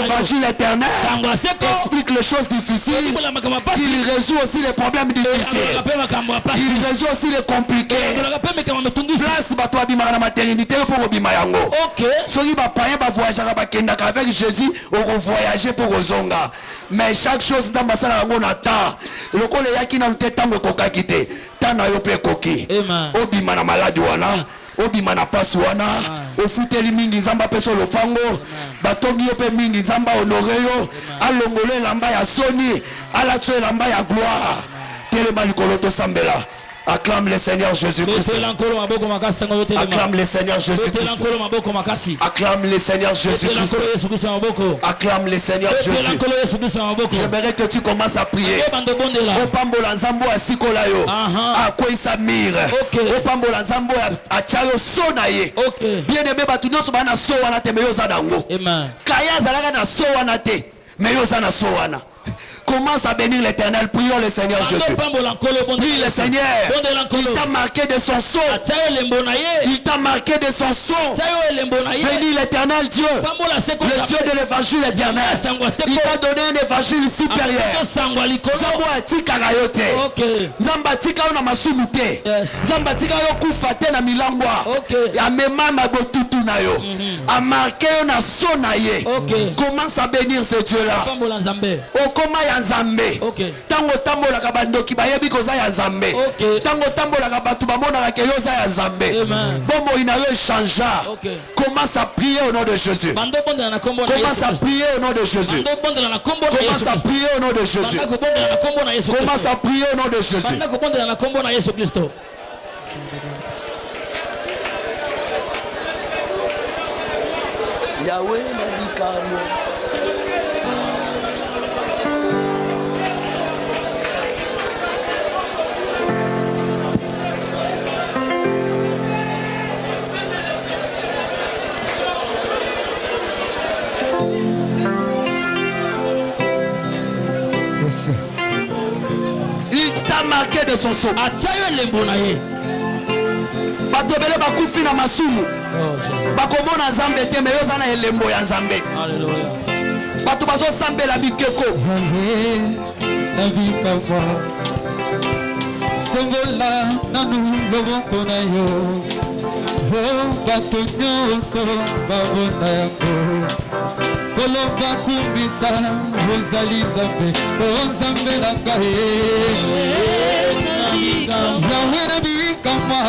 L'évangile éternel explique les choses difficiles, il résout aussi les problèmes difficiles, il résout aussi les compliqués. Place bato abima na maternité pour obima yango. Soki ba païen ba voyager ba kenda avec Jésus voyager pour Ozonga, mais chaque chose dans ma salle on attend le col yaki na ntetango kokakite tana yo pe koki obima na maladi wana obima na pasu wana ofuteli mingi nzamba peso lopango batongi yo pe mingi nzamba honore yo alongole lamba ya soni ala tso lamba ya gloire telema likolo to sambela. Acclame le Seigneur Jésus-Christ. Acclame le Seigneur Jésus-Christ. Acclame le Seigneur Jésus-Christ. Acclame le Seigneur Jésus. J'aimerais que tu commences à prier. Opambola nzambo asikola yo. Akoisa mire. Opambola nzambo achayo sonaye. Bien-aimé batu nyonso bana so wana te meyo zadango. Kaya zalaka na so wana te meyo zana so wana. Commence à bénir l'Éternel. Prions le Seigneur Jésus. Prie le Seigneur. Il t'a marqué de son sceau. Il t'a marqué de son sceau. Bénis l'Éternel Dieu. Le Dieu de l'évangile éternel. Il t'a donné un évangile supérieur. Zamba tika rayote. Zamba tika ona masumute. Zamba tika yo kufate na milangwa. Ya mema na botutu na yo. A marqué ona sonaye. Commence à bénir ce Dieu là. Okoma ya Nzambe. Tango tambola ka bandoki bayebi koza ya Nzambe. Tango tambola ka batu bamona ka yoza ya Nzambe. Bomo ina yo changea. Commence à prier au nom de Jésus. Commence à prier au nom de Jésus. Commence à prier au nom de Jésus. Commence à prier au nom de Jésus. Yahweh Nabikano. Il t'a marqué de son sceau. Batobele bakufi na masumu. Bakomona Nzambe te me yoza na elembo ya Nzambe. Bato bazo sambela bikeko. Songola nanu loboko na yo. Bato nyonso babona yango. Kolomba kumbisa ozali Nzambe. Nzambe na ngai. Yahweh na bikama.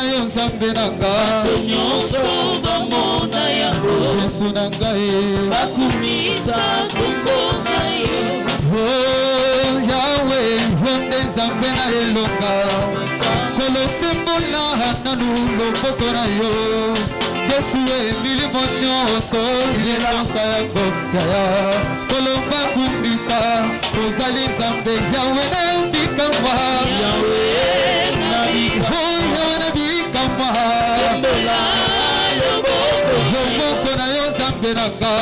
yo nzambe nanga nyonso bamona yango Yesu nanga ye bakumisa kombo na yo Oh Yahweh wende nzambe na elonga kolosembola nanu loboko na yo Yesu emilimo nyonso nyonso yango yaya kolomba kumbisa ozali nzambe Yahweh na bikamwa Yahweh na bikamwa sembola loboko na yo nzambe nanga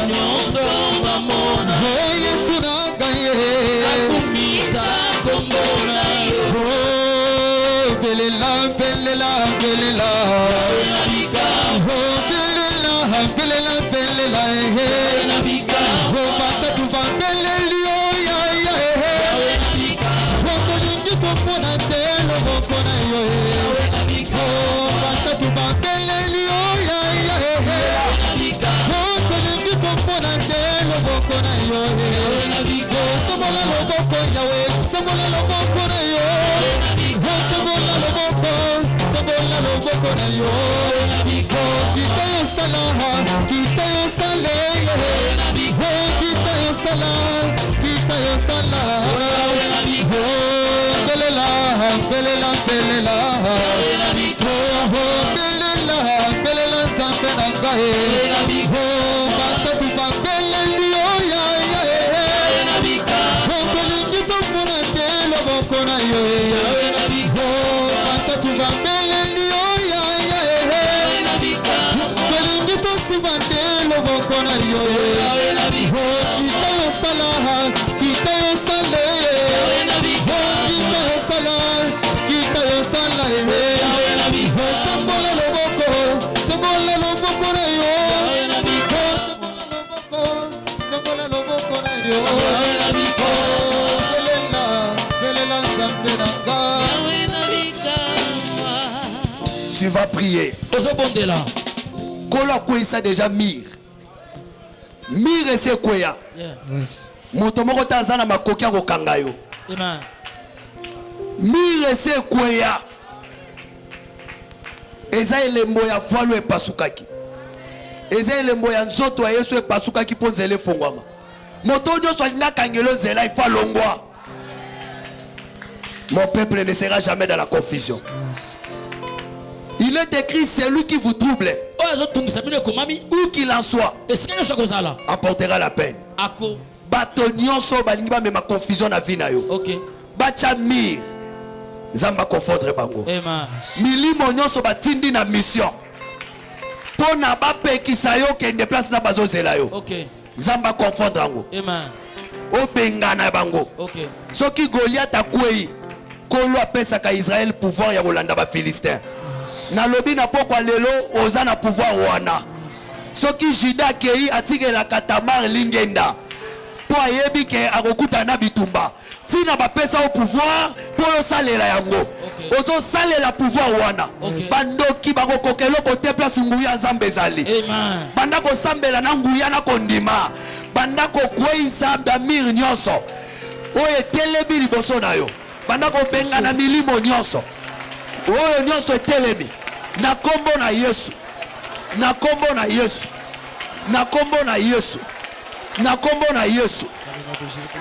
nyonso bamona Oh Yesu nanga ye bakumisa kombo na yo belela belela belela belela belela oh basa tu va beleli oh ya ya oh kolingi to pona te lo bokona yo oh basa tu va beleli oh ya ya oh kolingi to pona te lo bokona yo oh samola lo boko yawe samola lo bokona yo oh samola lo boko na yo kita yo salaha kita yo sale kita yo sala belela belela belela belela nzambe nanga basa tu ba beleli oh ya kolingi tomona te loboko na yo basa tu ba beleli oh ya kolingi tosimba te loboko na yo kita yo salaha kita yo sale kita yo sala sambola loboko na yo sambola loboko na yo belela nzambe nanga Tu vas prier. Kolo kwisa déjà mir ese kweya moto moko tazana makoki akokanga yo mir ese kweya eza elembo ya voilo epasukaki eza elembo ya nzoto ya Yesu epasukaki mpo nzela efungwama moto nyonso alingi akangela nzela ifa longwa. Mon peuple ne sera jamais dans la confusion. Il est écrit, c'est lui qui vous trouble, où qu'il en soit, emportera la peine. Bato nyonso balingi ba mema confusion na vie na yo. Bacha mir Zamba confondre bango. Milimo nyonso batindi na mission. Pona ba pekisa yo kende place na bazozela yo. Zamba confondre bango. Obengana bango. Soki Goliath akwei kolo apesaka Israël pouvoir ya kolanda ba Philistin. Na lobi na pokwa lelo oza na pouvoir wana. Soki Juda kei atikela Tamar lingenda po ayebi ke akokuta na bitumba tina bapesa au pouvoir po salela yango ozo salela pouvoir wana bandoki bakokokelo kote place nguya nzambe ezali banda ko sambela na nguya na kondima banda ko kweisa damir nyonso oye telebi liboso na yo banda ko benga na milimo nyonso oyo nyonso telemi na kombo na Yesu, na kombo na Yesu, na kombo na Yesu, na kombo na Yesu,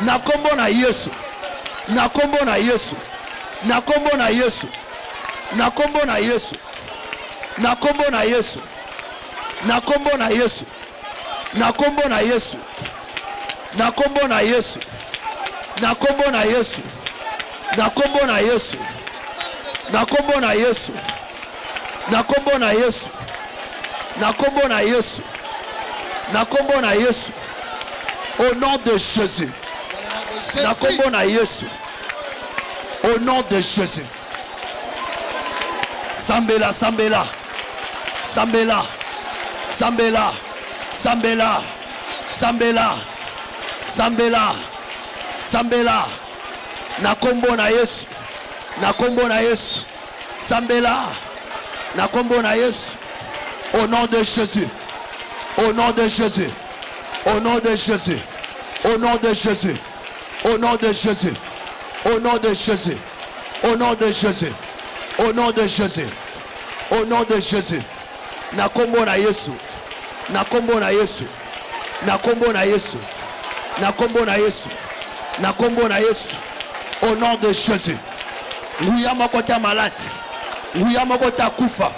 na kombo na Yesu, na kombo na Yesu, na kombo na Yesu, na kombo na Yesu, na kombo na Yesu, na kombo na Yesu, na kombo na Yesu, na kombo na Yesu, na kombo na Yesu, na kombo na Yesu, na kombo na Yesu, na kombo na Yesu, na kombo na Yesu, na kombo na Yesu, au nom de Jésus, na kombo na Yesu, au nom de Jésus. Sambela, sambela, sambela, sambela, sambela, sambela, sambela, sambela, na kombo na Yesu, na kombo na Yesu, sambela, na kombo na Yesu, au nom de Jésus, au nom de Jésus, au nom de Jésus, au nom de Jésus, au nom de Jésus, au nom de Jésus, au nom de Jésus, au nom de Jésus, Au nom de Jésus. Na kombo na Yesu. Na kombo na Yesu. Na kombo na Yesu. Na kombo na Yesu. Na kombo na Yesu. Au nom de Jésus. Nguya moko ta malade. Nguya moko ta kufa.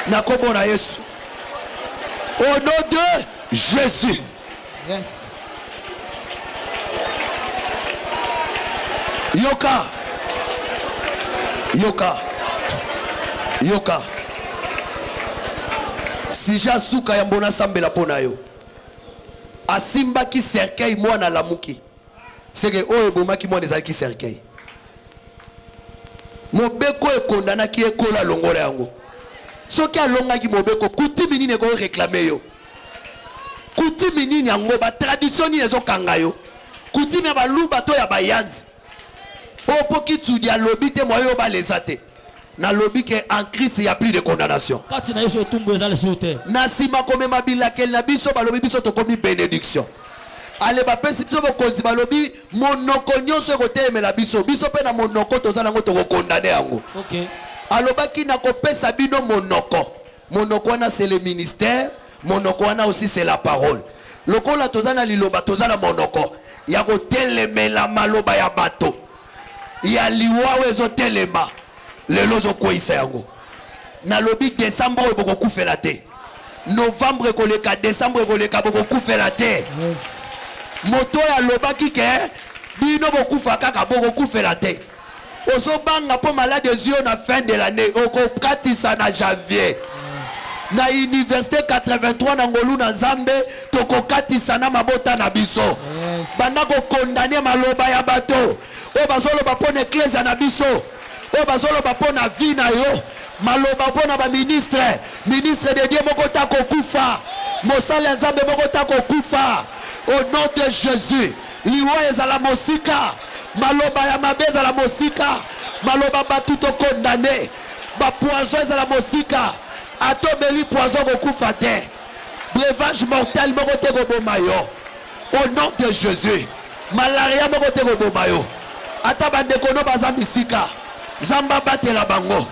Na kombo na Yesu. Au nom de Jésus. Yes. Yoka. Yoka. Yoka. Si jasuka ya mbona sambela pona yo. Asimba ki cercueil mwana lamuki. C'est que oyo bomaki mwana ezali ki cercueil. Mobeko e kondana ki ekola longola yango. Soki alonga ki mobeko kuti minine ko réclamer yo. Kuti minine yango ba tradition ni ezo kanga yo. Kuti me ba luba to ya bayanzi. Opo ki tu dia lobi te moyo ba lesate. Na lobi que en Christ il y a plus de condamnation. Na sima komema bilakel na biso ba lobi biso to komi bénédiction. Ale ba pesi biso bo konzi ba lobi monoko nyonso ekote la biso biso pe na monoko to zana ngoto ko condamner yango. OK. Alobaki na kopesa bino monoko. Monoko wana c'est le ministère, monoko wana aussi c'est la parole. Lokola tozana liloba tozana monoko. Ya ko telemela maloba ya bato. Ya liwawe zo telema. Lelo zo koisa yango. Na lobi décembre boko kufela te. Novembre koleka décembre koleka boko kufela te. Yes. Moto ya lobaki ke bino boku kaka boko kufela te. Ozo banga po malade yeux na fin de l'année oko katisa na janvier. Yes. Na université 83 na ngolu na Nzambe toko katisa na mabota na biso. Yes. Banda ko condamner maloba ya bato. O bazolo ba pone ecclesia na biso. O bazolo ba pona vie na yo. Maloba pona ba ministre. Ministre de Dieu moko ta ko kufa. Mosala Nzambe moko ta ko kufa. Au nom de Jésus. Liwa ezala mosika. Maloba ya mabeza la mosika. Maloba batu to condamné. Ba poison ezala mosika. Atomeli poison ko kufa te. Breuvage mortel moko te ko boma yo. Au nom de Jésus. Malaria moko te ko boma yo. Ata bandeko no baza misika. Zamba batela bango.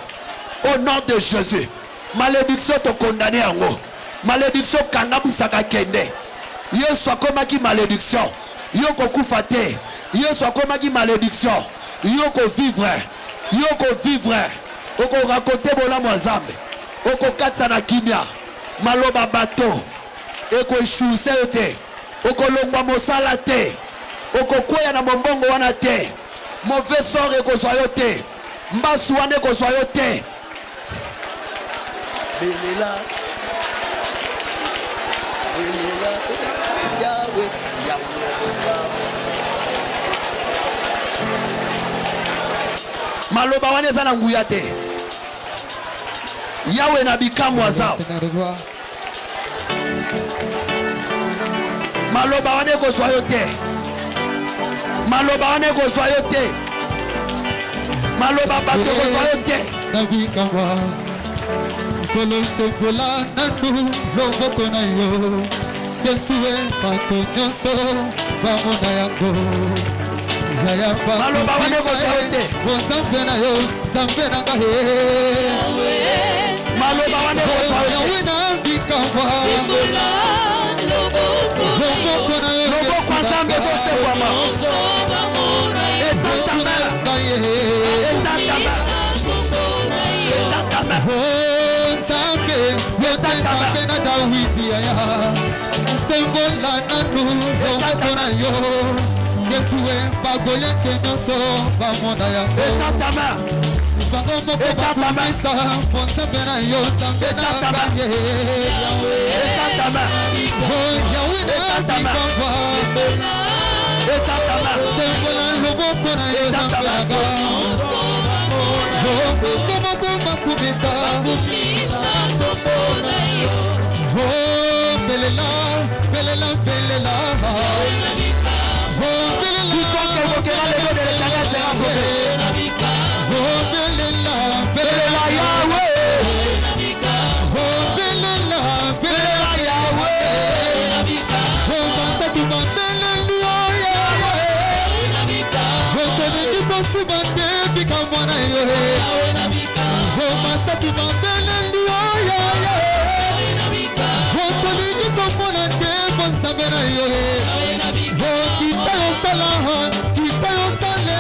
Au nom de Jésus. Malédiction te condamné yango. Malédiction kanga bisaka kende. Yesu akomaki malédiction. Yoko kufa te. Yesu akomaki malédiction. Yoko vivre. Yoko vivre. Oko raconter bolamu Nzambe. Oko katsa na kimia. Maloba bato. Eko ishuse yo te. Oko longwa mosala te. Oko koya na mombongo wana te. Mauvais sort eko soyo te. Mbasu wana eko soyo te. Belela. Belela. Yahweh. Maloba wana eza na nguya te. Yahweh na bikamu azao. Maloba wana eko soyo te. Maloba wana eko soyo te. Maloba bato eko soyo te. Na bikamu kolosekola nandu loboko na yo. Yesuwe pato nyonso bamona yango. Maloba wana eko soyo te. Zambe na yo, zambe na ngahe. Maloba wana eko soyo te. Na bikamu loboko na yo. Loboko Nzambe kosekwama. Etatama. Etatama. Nzambe na Dawidi ya sembola nanu loboko na yo. Yesuwe bagoye kenyoso bamonda ya Etatama. Etatama. Nzambe na yo nzambe na ngaye. Etatama. Yahweh na bikamu. Etatama. Sembola loboko na yo nzambe na ngaye. Kumisa kompona yo. Oh belela, belela, belela. Oh belela. Quiconque évoquera le nom de l'Éternel sera sauvé. Oh belela, belela Yahweh. Oh belela, belela Yahweh. Oh basa tu bandeli Yahweh. Oh toni tu kosi bande bikamu na yo. Oh masaki mambele ndio ya ya. Wotolingi tomona te bonsambe na yo. Oh kita yo salaha, kita yo sale.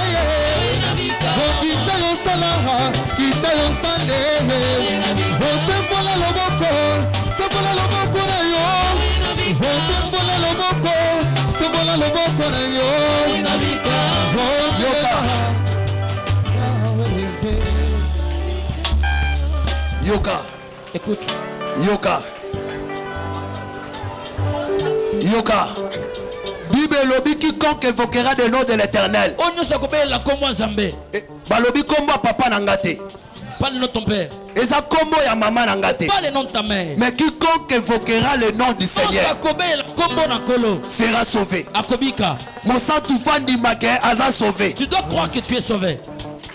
Oh kita yo salaha, kita yo sale. Oh sembola loboko na yo. Oh sembola loboko na yo. Oh Yoka. Écoute. Yoka. Yoka. Bible lobi quiconque évoquera le nom de l'Éternel. On nous a coupé la combo Zambé. Balobi kombo papa nangate. Pas le nom de ton père. Et ça combo ya maman nangate. Pas le nom de ta mère. Mais quiconque évoquera le nom du Seigneur sera sauvé. Akobika. Mon sang tout fan di make aza sauvé. Tu dois croire que tu es sauvé.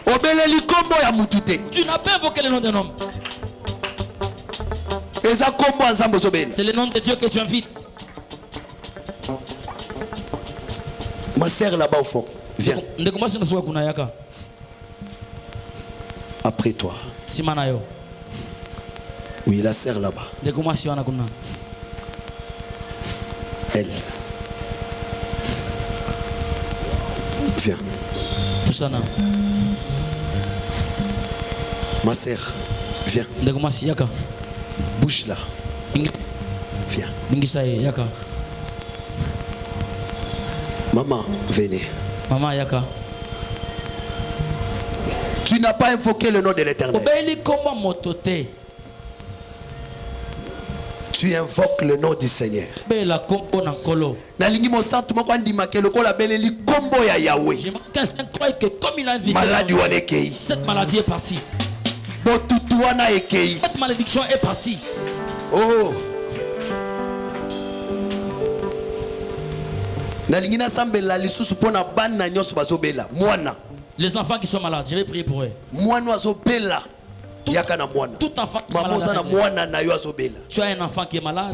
Obeleli kombo ya mutute. Tu n'as pas invoqué le nom d'un homme. Et ça combo ensemble sobeli. C'est le nom de Dieu que tu invites. Ma sœur là-bas au fond, viens. Après toi. Oui, la sœur là-bas. Elle. Viens. Ma sœur, viens. Bouge là. Viens. Maman, venez. Maman Yaka. Tu n'as pas invoqué le nom de l'Éternel. Tu invoques le nom du Seigneur. Cette maladie est partie. Cette malédiction est partie. Oh. Les enfants qui sont malades, je vais prier pour eux. Tout enfant qui est malade. Tu as un enfant qui est malade.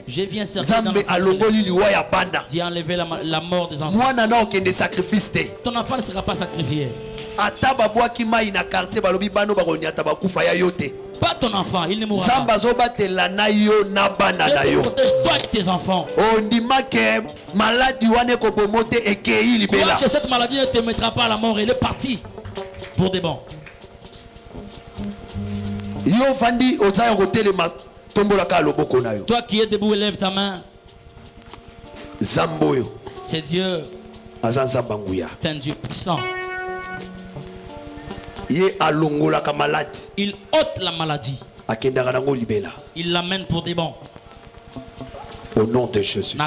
Je viens servir dans d'y enlever la mort des enfants. Ton enfant ne sera pas sacrifié. Pas ton enfant, il ne mourra pas. Je protège toi et tes enfants. Crois que cette maladie ne te mettra pas à la mort, elle est partie pour des bons. Toi qui es debout, lève ta main. C'est Dieu. C'est un Dieu puissant. Il ôte la maladie. Il l'amène pour des bons. Au nom de Jésus.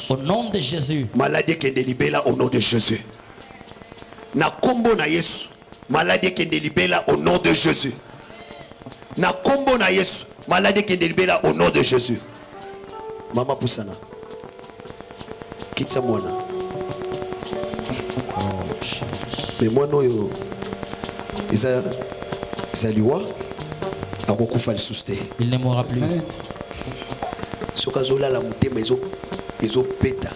Au nom de Jésus. Maladie qui est libérée au nom de Jésus. Na kombo na Yesu. Maladie qui est libérée au nom de Jésus. Na kombo na Yesu. Maladie qui est libérée au nom de Jésus. Maman Poussana. Kita mwana. Mais moi non yo. Isa liwa. Akokufa lisuste. Il ne mourra plus. Sokazola la mutema ezo peta.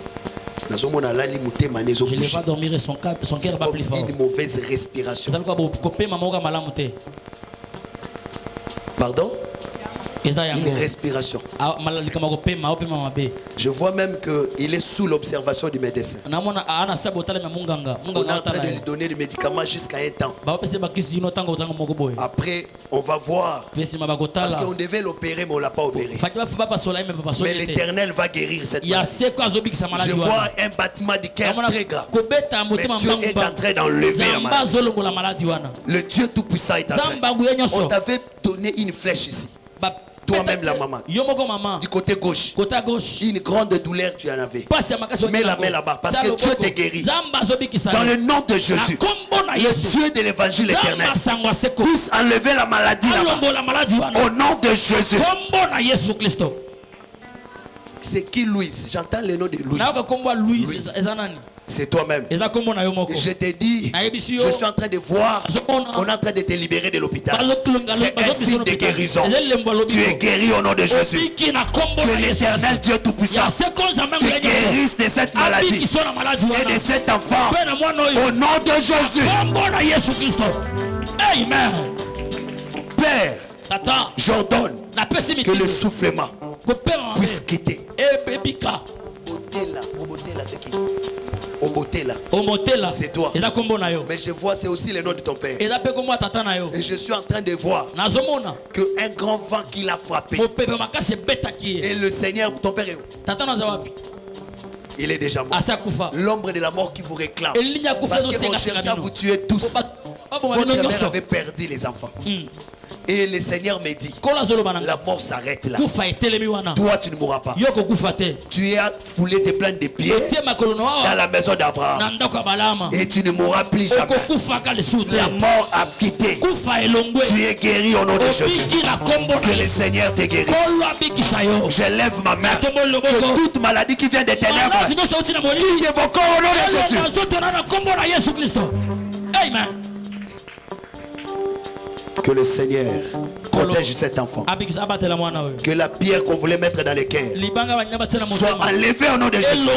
Je ne vais pas dormir et son cœur va plus fort. Une mauvaise respiration. Pardon? Une respiration. Je vois même qu'il est sous l'observation du médecin. On est en train de lui donner des médicaments jusqu'à un temps. Après, on va voir. Parce qu'on devait l'opérer, mais on ne l'a pas opéré. Mais l'Éternel va guérir cette maladie. Je vois un battement du cœur très grave. Mais Dieu est en train d'enlever la maladie. Le Dieu Tout-Puissant est en train. On t'avait donné une flèche ici. Toi-même la maman. Du côté gauche. Une grande douleur tu en avais. Mets la main là-bas parce que Dieu te guérit. Dans le nom de Jésus. Le Dieu de l'évangile éternel. Puisse enlever la maladie là-bas. Au nom de Jésus. C'est qui Louise? J'entends le nom de Louise. C'est toi-même. Je t'ai dit, je suis en train de voir qu'on est en train de te libérer de l'hôpital. C'est un signe de guérison. Tu es guéri au nom de Jésus. Que l'Éternel Dieu Tout-Puissant te guérisse de cette maladie et de cet enfant au nom de Jésus. Amen. Père, j'ordonne que le soufflement puisse quitter. Omotela, c'est toi. Mais je vois, c'est aussi le nom de ton père. Et je suis en train de voir qu'un grand vent qui l'a frappé. Et le Seigneur, ton père est où? Il est déjà mort. L'ombre de la mort qui vous réclame. Parce qu'on cherche à vous tuer tous. Votre mère avait perdu les enfants. Et le Seigneur me dit, la mort s'arrête là. Toi tu ne mourras pas. Tu as foulé tes plaintes de pieds dans la maison d'Abraham. Et tu ne mourras plus jamais. La mort a quitté. Tu es guéri au nom de Jésus. Que le Seigneur te guérisse. Je lève ma main. Que toute maladie qui vient des ténèbres quitte vos corps au nom de Jésus. Amen. Que le Seigneur protège cet enfant. Que la pierre qu'on voulait mettre dans les cœurs soit enlevée au nom de Jésus.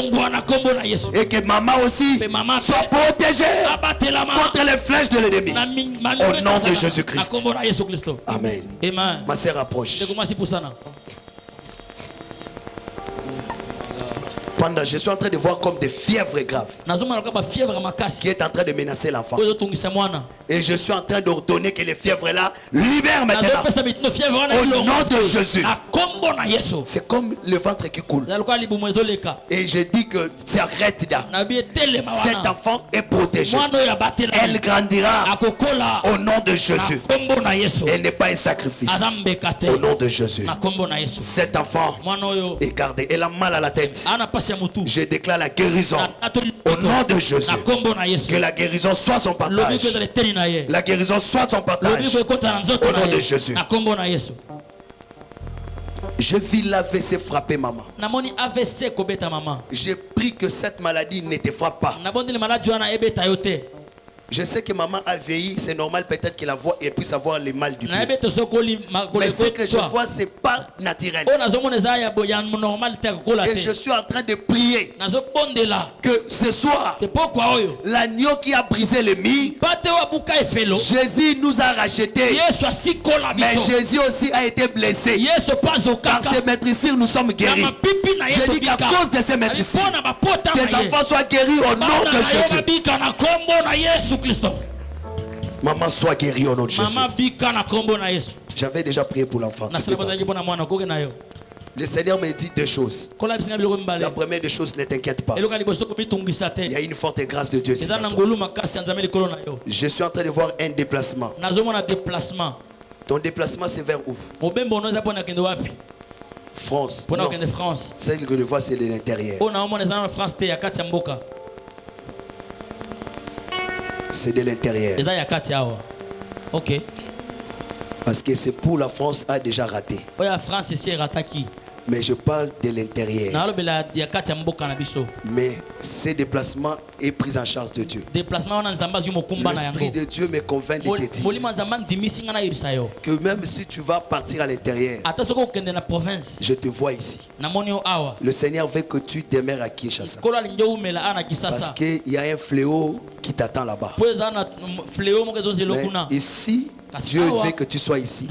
Et que maman aussi soit protégée contre les flèches de l'ennemi. Au nom de Jésus-Christ. Amen. Ma sœur approche. Pendant, je suis en train de voir comme des fièvres graves qui est en train de menacer l'enfant. Et je suis en train d'ordonner que les fièvres là libèrent maintenant. Au nom de Jésus. C'est comme le ventre qui coule. Et je dis que c'est arrête là. Cet enfant est protégé. Elle grandira au nom de Jésus. Elle n'est pas un sacrifice. Au nom de Jésus. Cet enfant est gardé. Elle a mal à la tête. Je déclare la guérison au nom de Jésus. Que la guérison soit son partage. La guérison soit son partage au nom de Jésus. Je vis l'AVC frapper maman. J'ai pris que cette maladie ne te frappe pas. Je sais que maman a vieilli, c'est normal peut-être qu'elle voit et puisse avoir le mal du pied. Mais ce que je vois, c'est pas naturel. Et je suis en train de prier que ce soir, l'agneau qui a brisé le mur, Jésus nous a rachetés. Mais Jésus aussi a été blessé. Par ses maîtresses, nous sommes guéris. Je dis qu'à cause de ces maîtresses, tes enfants soient guéris au nom de Jésus. Maman, sois guérie au nom de Jésus. J'avais déjà prié pour l'enfant. Le Seigneur me dit deux choses. La première des choses, ne t'inquiète pas. Il y a une forte grâce de Dieu. Je suis en train de voir un déplacement. Ton déplacement, c'est vers où? France. Celle que je vois, c'est de l'intérieur. C'est de l'intérieur. Ok. Parce que c'est pour la France a déjà raté. Mais je parle de l'intérieur. Mais ces déplacements est pris en charge de Dieu. L'Esprit de Dieu me convainc de te dire que même si tu vas partir à l'intérieur, je te vois ici. Le Seigneur veut que tu demeures à Kinshasa. Parce qu'il y a un fléau qui t'attend là-bas. Mais ici, Dieu veut que tu sois ici.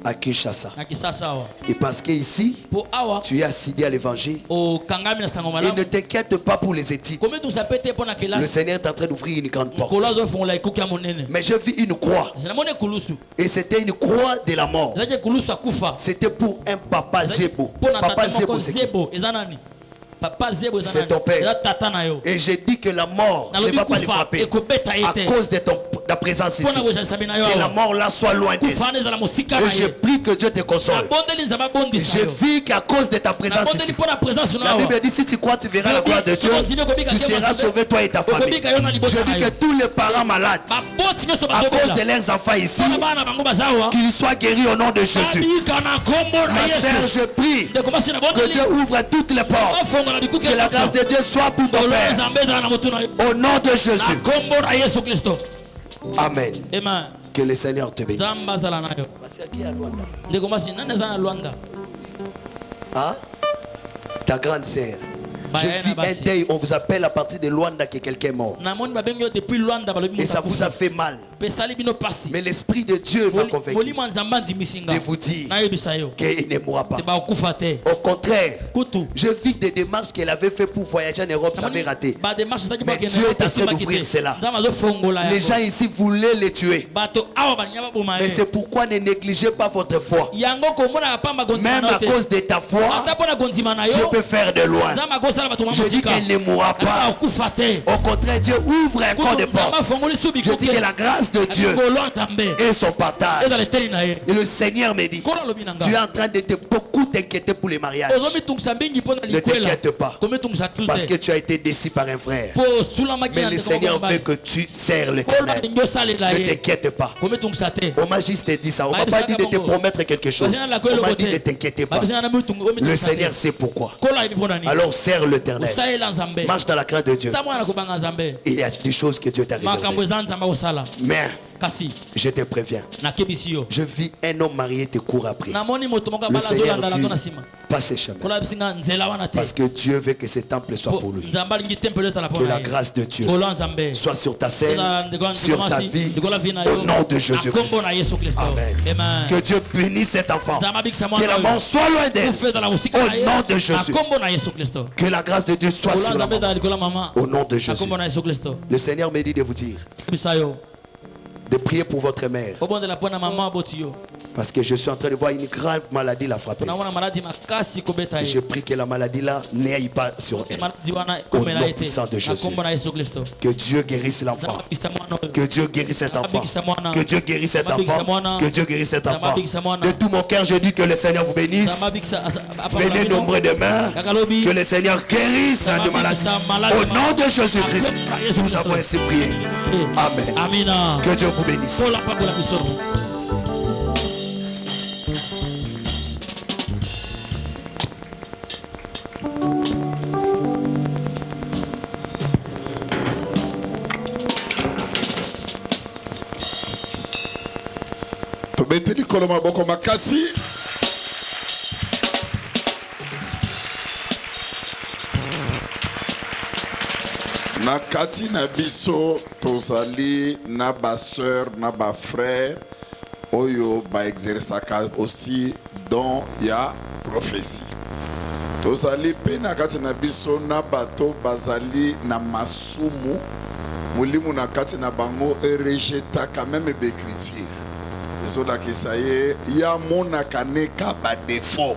À Kinshasa. Et parce que ici, tu es assidé à l'évangile. Et ne t'inquiète pas pour les études. Le Seigneur est en train d'ouvrir une grande porte. Mais je vis une croix. Et c'était une croix de la mort. C'était pour un papa Zebo. Papa Zebo, c'est qui? C'est ton père. Et j'ai dit que la mort ne va pas le frapper à cause de ta présence ici. Que la mort là soit loin d'elle. Et je prie que Dieu te console. Je vis qu'à cause de ta présence ici. La Bible dit si tu crois, tu verras la gloire de Dieu. Tu seras sauvé, toi et ta famille. Je dis que tous les parents malades, à cause de leurs enfants ici, qu'ils soient guéris au nom de Jésus. Ma sœur, je prie que Dieu ouvre toutes les portes. Que la grâce de Dieu soit pour ton Père. Au nom de Jésus. Amen. Que le Seigneur te bénisse. Hein? Ta grande sœur. Je vis un deuil, on vous appelle à partir de Luanda que quelqu'un est mort. Et ça vous a fait mal. Mais l'Esprit de Dieu m'a convaincu de vous dire qu'il ne mourra pas. Au contraire, je vis des démarches qu'elle avait fait pour voyager en Europe, ça avait raté. Mais Dieu est en train d'ouvrir cela. Les gens ici voulaient les tuer. Mais c'est pourquoi ne négligez pas votre foi. Même à cause de ta foi, Dieu peut faire de loin. Je dis qu'elle ne mourra pas. Au contraire, Dieu ouvre encore des portes. Je dis que la grâce de Dieu et son partage. Et le Seigneur me dit, tu es en train de beaucoup t'inquiéter pour les mariages. Ne t'inquiète pas, parce que tu as été déçu par un frère. Mais le Seigneur veut que tu sers l'Éternel. Ne t'inquiète pas. On m'a juste dit ça. On m'a pas dit de te promettre quelque chose. On m'a dit de t'inquiéter pas. Le Seigneur sait pourquoi. Alors sers l'Éternel. Marche dans la crainte de Dieu. Il y a des choses que Dieu t'a réservées. Mais je te préviens, je vis un homme marié te court après. Le Seigneur dit, passe ce chemin. Parce que Dieu veut que ce temple soit pour lui. Que la grâce de Dieu soit sur ta scène, sur ta vie, au nom de Jésus-Christ. Amen. Que Dieu bénisse cet enfant. Que la mort soit loin d'elle. Au nom de Jésus. Que la grâce de Dieu soit sur la maman. Au nom de Jésus. Le Seigneur me dit de vous dire de prier pour votre mère. Parce que je suis en train de voir une grave maladie la frapper. Et je prie que la maladie là n'aille pas sur elle. Au nom puissant de Jésus. Que Dieu guérisse l'enfant. Que Dieu guérisse cet enfant. Que Dieu guérisse cet enfant. Que Dieu guérisse cet enfant. De tout mon cœur, je dis que le Seigneur vous bénisse. Venez nombreux demain. Que le Seigneur guérisse de maladie. Au nom de Jésus-Christ, nous avons ainsi prié. Amen. Que Dieu vous bénisse. Beteli koloma boko makasi. Na kati na biso tozali na ba sœur na ba frère oyo ba exerçaka aussi dans ya prophétie. Tozali pe na kati na biso na bato bazali na masumu mulimu na kati na bango rejeta quand même l'écriture. Ezola kisaye ya mona kaneka ba défaut